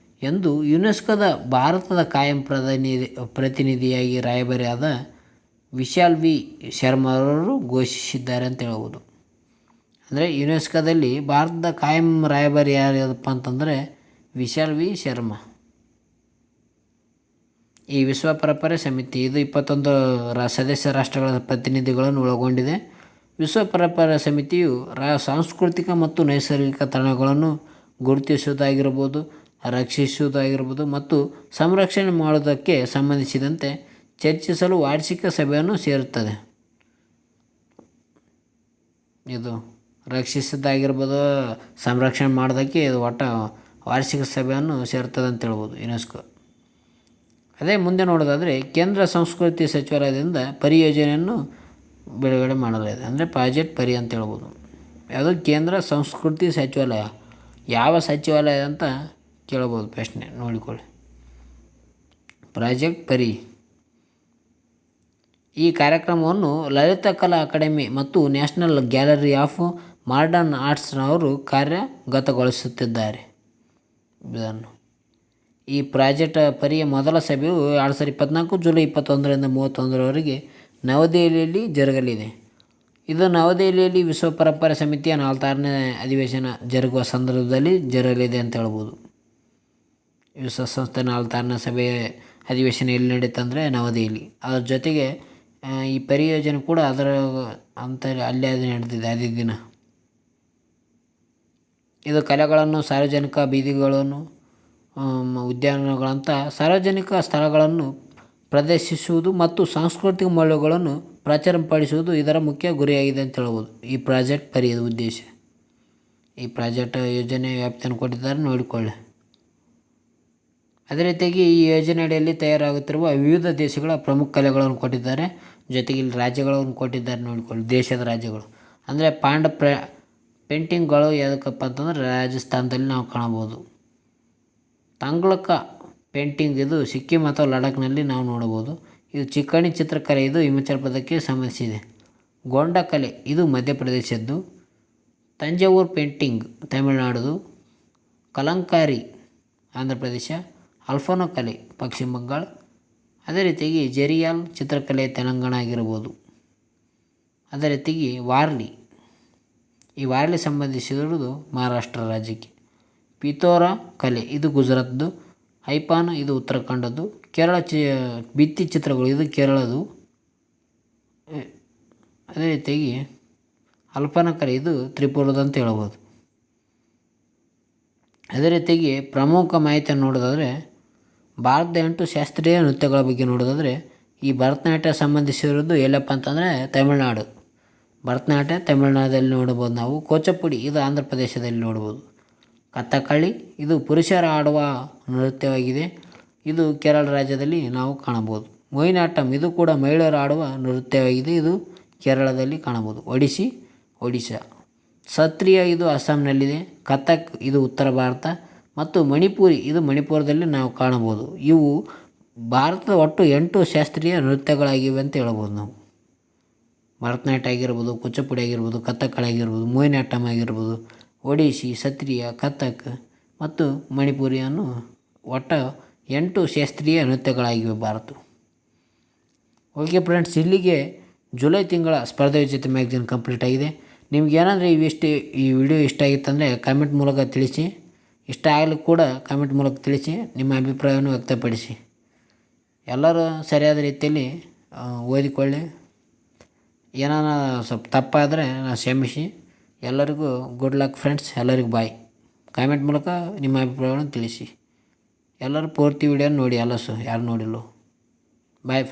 ಎಂದು ಯುನೆಸ್ಕೋದ ಭಾರತದ ಕಾಯಂ ಪ್ರತಿನಿಧಿಯಾಗಿ ರಾಯಭಾರಿಯಾದ ವಿಶಾಲ್ ವಿ ಶರ್ಮಾ ಅವರು ಘೋಷಿಸಿದ್ದಾರೆ ಅಂತ ಹೇಳ್ಬೋದು. ಅಂದರೆ ಯುನೆಸ್ಕೋದಲ್ಲಿ ಭಾರತದ ಕಾಯಂ ರಾಯಭಾರಿ ಯಾರಪ್ಪ ಅಂತಂದರೆ ವಿಶಾಲ್ ವಿ ಶರ್ಮಾ. ಈ ವಿಶ್ವ ಪರಂಪರೆ ಸಮಿತಿ ಇದು 21 ಸದಸ್ಯ ರಾಷ್ಟ್ರಗಳ ಪ್ರತಿನಿಧಿಗಳನ್ನು ಒಳಗೊಂಡಿದೆ. ವಿಶ್ವ ಪರಂಪರೆ ಸಮಿತಿಯು ಸಾಂಸ್ಕೃತಿಕ ಮತ್ತು ನೈಸರ್ಗಿಕ ತಾಣಗಳನ್ನು ಗುರುತಿಸುವುದಾಗಿರ್ಬೋದು, ರಕ್ಷಿಸುವುದಾಗಿರ್ಬೋದು ಮತ್ತು ಸಂರಕ್ಷಣೆ ಮಾಡುವುದಕ್ಕೆ ಸಂಬಂಧಿಸಿದಂತೆ ಚರ್ಚಿಸಲು ವಾರ್ಷಿಕ ಸಭೆಯನ್ನು ಸೇರುತ್ತದೆ. ಇದು ರಕ್ಷಿಸೋದಾಗಿರ್ಬೋದು, ಸಂರಕ್ಷಣೆ ಮಾಡೋದಕ್ಕೆ ಇದು ಒಟ್ಟು ವಾರ್ಷಿಕ ಸಭೆಯನ್ನು ಸೇರ್ತದೆ ಅಂತ ಹೇಳ್ಬೋದು ಯುನೆಸ್ಕೋ. ಅದೇ ಮುಂದೆ ನೋಡೋದಾದರೆ, ಕೇಂದ್ರ ಸಂಸ್ಕೃತಿ ಸಚಿವಾಲಯದಿಂದ ಪರಿಯೋಜನೆಯನ್ನು ಬಿಡುಗಡೆ ಮಾಡಲಾಗಿದೆ. ಅಂದರೆ ಪ್ರಾಜೆಕ್ಟ್ ಪರಿ ಅಂತ ಹೇಳ್ಬೋದು. ಯಾವುದು ಕೇಂದ್ರ ಸಂಸ್ಕೃತಿ ಸಚಿವಾಲಯ, ಯಾವ ಸಚಿವಾಲಯ ಅಂತ ಕೇಳ್ಬೋದು ಪ್ರಶ್ನೆ, ನೋಡಿಕೊಳ್ಳಿ. ಪ್ರಾಜೆಕ್ಟ್ ಪರಿ. ಈ ಕಾರ್ಯಕ್ರಮವನ್ನು ಲಲಿತ ಕಲಾ ಅಕಾಡೆಮಿ ಮತ್ತು ನ್ಯಾಷನಲ್ ಗ್ಯಾಲರಿ ಆಫ್ ಮಾಡರ್ನ್ ಆರ್ಟ್ಸ್ನವರು ಕಾರ್ಯಗತಗೊಳಿಸುತ್ತಿದ್ದಾರೆ. ಇದನ್ನು ಈ ಪ್ರಾಜೆಕ್ಟ್ ಪರಿಯ ಮೊದಲ ಸಭೆಯು 2024 ಜುಲೈ 21ರಿಂದ 31ರವರೆಗೆ ನವದೆಹಲಿಯಲ್ಲಿ ಜರುಗಲಿದೆ. ಇದು ನವದೆಹಲಿಯಲ್ಲಿ ವಿಶ್ವ ಪರಂಪರೆ ಸಮಿತಿಯ 46ನೇ ಅಧಿವೇಶನ ಜರುಗುವ ಸಂದರ್ಭದಲ್ಲಿ ಜರುಗಲಿದೆ ಅಂತ ಹೇಳ್ಬೋದು. ವಿಶ್ವಸಂಸ್ಥೆ 46ನೇ ಸಭೆ ಅಧಿವೇಶನ ಎಲ್ಲಿ ನಡೀತಂದರೆ ನವದೆಹಲಿ. ಅದರ ಜೊತೆಗೆ ಈ ಪರಿಯೋಜನೆ ಕೂಡ ಅದರ ಅಲ್ಲೇ ನಡೆದಿದೆ ಅದೇ ದಿನ. ಇದು ಕಲೆಗಳನ್ನು, ಸಾರ್ವಜನಿಕ ಬೀದಿಗಳನ್ನು, ಉದ್ಯಾನಗಳಂಥ ಸಾರ್ವಜನಿಕ ಸ್ಥಳಗಳನ್ನು ಪ್ರದರ್ಶಿಸುವುದು ಮತ್ತು ಸಾಂಸ್ಕೃತಿಕ ಮೌಲ್ಯಗಳನ್ನು ಪ್ರಚಾರಪಡಿಸುವುದು ಇದರ ಮುಖ್ಯ ಗುರಿಯಾಗಿದೆ ಅಂತ ಹೇಳ್ಬೋದು. ಈ ಪ್ರಾಜೆಕ್ಟ್ ಪರಿಯದ ಉದ್ದೇಶ. ಈ ಪ್ರಾಜೆಕ್ಟ್ ಯೋಜನೆ ವ್ಯಾಪ್ತಿಯನ್ನು ಕೊಟ್ಟಿದ್ದಾರೆ, ನೋಡಿಕೊಳ್ಳಿ. ಅದೇ ರೀತಿಯಾಗಿ ಈ ಯೋಜನೆ ಅಡಿಯಲ್ಲಿ ತಯಾರಾಗುತ್ತಿರುವ ವಿವಿಧ ದೇಶಗಳ ಪ್ರಮುಖ ಕಲೆಗಳನ್ನು ಕೊಟ್ಟಿದ್ದಾರೆ. ಜೊತೆಗೆ ಇಲ್ಲಿ ರಾಜ್ಯಗಳನ್ನು ಕೊಟ್ಟಿದ್ದಾರೆ, ನೋಡಿಕೊಳ್ಳಿ. ದೇಶದ ರಾಜ್ಯಗಳು ಅಂದರೆ ಪೇಂಟಿಂಗ್ಗಳು ಯಾವುದಕ್ಕಪ್ಪ ಅಂತಂದರೆ ರಾಜಸ್ಥಾನದಲ್ಲಿ ನಾವು ಕಾಣಬಹುದು. ತಾಂಗ್ಲಕ ಪೇಂಟಿಂಗ್ ಇದು ಸಿಕ್ಕಿಂ ಅಥವಾ ಲಡಾಖ್ನಲ್ಲಿ ನಾವು ನೋಡಬಹುದು. ಇದು ಚಿಕ್ಕಣಿ ಚಿತ್ರಕಲೆ, ಇದು ಹಿಮಾಚಲ ಪ್ರದೇಶಕ್ಕೆ ಸಂಬಂಧಿಸಿದೆ. ಗೊಂಡ ಕಲೆ ಇದು ಮಧ್ಯಪ್ರದೇಶದ್ದು. ತಂಜಾವೂರು ಪೇಂಟಿಂಗ್ ತಮಿಳುನಾಡುದು, ಕಲಂಕಾರಿ ಆಂಧ್ರ ಪ್ರದೇಶ, ಅಲ್ಫೋನೋ ಕಲೆ ಪಶ್ಚಿಮ ಬಂಗಾಳ, ಅದೇ ರೀತಿಯಾಗಿ ಜೆರಿಯಾಲ್ ಚಿತ್ರಕಲೆ ತೆಲಂಗಾಣ ಆಗಿರ್ಬೋದು. ಅದೇ ರೀತಿಯಾಗಿ ವಾರ್ಲಿ, ಈ ವಾರ್ಲಿ ಸಂಬಂಧಿಸಿರುವುದು ಮಹಾರಾಷ್ಟ್ರ ರಾಜ್ಯಕ್ಕೆ. ಪಿತೋರ ಕಲೆ ಇದು ಗುಜರಾತ್ದು, ಐಪಾನ್ ಇದು ಉತ್ತರಾಖಂಡದ್ದು, ಕೇರಳ ಭಿತ್ತಿ ಚಿತ್ರಗಳು ಇದು ಕೇರಳದು. ಅದೇ ರೀತಿಯಾಗಿ ಅಲ್ಪನ ಕಲೆ ಇದು ತ್ರಿಪುರದ ಅಂತ ಹೇಳ್ಬೋದು. ಅದೇ ರೀತಿಯಾಗಿ ಪ್ರಮುಖ ಮಾಹಿತಿಯನ್ನು ನೋಡೋದಾದರೆ ಭಾರತದ 8 ಶಾಸ್ತ್ರೀಯ ನೃತ್ಯಗಳ ಬಗ್ಗೆ ನೋಡೋದಾದರೆ ಈ ಭರತನಾಟ್ಯ ಸಂಬಂಧಿಸಿರೋದು ಎಲ್ಲಪ್ಪ ಅಂತಂದರೆ ತಮಿಳುನಾಡು. ಭರತನಾಟ್ಯ ತಮಿಳುನಾಡಲ್ಲಿ ನೋಡ್ಬೋದು ನಾವು. ಕೂಚಿಪುಡಿ ಇದು ಆಂಧ್ರ ಪ್ರದೇಶದಲ್ಲಿ ನೋಡ್ಬೋದು. ಕಥಕ್ಕಳಿ ಇದು ಪುರುಷರ ಆಡುವ ನೃತ್ಯವಾಗಿದೆ. ಇದು ಕೇರಳ ರಾಜ್ಯದಲ್ಲಿ ನಾವು ಕಾಣಬಹುದು. ಮೊಹಿನಿಯಾಟ್ಟಂ ಇದು ಕೂಡ ಮಹಿಳೆಯರು ಆಡುವ ನೃತ್ಯವಾಗಿದೆ. ಇದು ಕೇರಳದಲ್ಲಿ ಕಾಣಬಹುದು. ಒಡಿಶಾ. ಸತ್ರಿಯ ಇದು ಅಸ್ಸಾಂನಲ್ಲಿದೆ. ಕಥಕ್ ಇದು ಉತ್ತರ ಭಾರತ ಮತ್ತು ಮಣಿಪುರಿ ಇದು ಮಣಿಪುರದಲ್ಲಿ ನಾವು ಕಾಣಬಹುದು. ಇವು ಭಾರತದ ಒಟ್ಟು 8 ಶಾಸ್ತ್ರೀಯ ನೃತ್ಯಗಳಾಗಿವೆ ಅಂತ ಹೇಳ್ಬೋದು ನಾವು. ಭರತನಾಟ್ಯ ಆಗಿರ್ಬೋದು, ಕೂಚಿಪುಡಿ ಆಗಿರ್ಬೋದು, ಕಥಕ್ಕಳಿ ಆಗಿರ್ಬೋದು, ಮೊಹಿನಿಯಾಟ್ಟಂ ಆಗಿರ್ಬೋದು, ಒಡಿಶಿ, ಸತ್ರಿಯ, ಕಥಕ್ ಮತ್ತು ಮಣಿಪುರಿಯನ್ನು ಒಟ್ಟು 8 ಶಾಸ್ತ್ರೀಯ ನೃತ್ಯಗಳಾಗಿವೆ ಭಾರತ. ಓಕೆ ಫ್ರೆಂಡ್ಸ್, ಇಲ್ಲಿಗೆ ಜುಲೈ ತಿಂಗಳ ಸ್ಪರ್ಧಾ ವಿಜೇತ ಮ್ಯಾಗಝಿನ್ ಕಂಪ್ಲೀಟ್ ಆಗಿದೆ. ನಿಮ್ಗೇನಾದರೂ ಈ ವಿಡಿಯೋ ಇಷ್ಟ ಆಗಿತ್ತಂದರೆ ಕಾಮೆಂಟ್ ಮೂಲಕ ತಿಳಿಸಿ. ಇಷ್ಟ ಆಗಲಿ ಕೂಡ ಕಾಮೆಂಟ್ ಮೂಲಕ ತಿಳಿಸಿ. ನಿಮ್ಮ ಅಭಿಪ್ರಾಯವನ್ನು ವ್ಯಕ್ತಪಡಿಸಿ. ಎಲ್ಲರೂ ಸರಿಯಾದ ರೀತಿಯಲ್ಲಿ ಓದಿಕೊಳ್ಳಿ. ಏನಾರ ಸ್ವಲ್ಪ ತಪ್ಪಾದರೆ ಕ್ಷಮಿಸಿ. ಎಲ್ಲರಿಗೂ ಗುಡ್ ಲಕ್ ಫ್ರೆಂಡ್ಸ್. ಎಲ್ಲರಿಗೂ ಬಾಯ್. ಕಾಮೆಂಟ್ ಮೂಲಕ ನಿಮ್ಮ ಅಭಿಪ್ರಾಯವನ್ನು ತಿಳಿಸಿ. ಎಲ್ಲರೂ ಪೂರ್ತಿ ವಿಡಿಯೋನ ನೋಡಿ, ಯಾರು ನೋಡಿಲ್ಲೋ. Bye friends.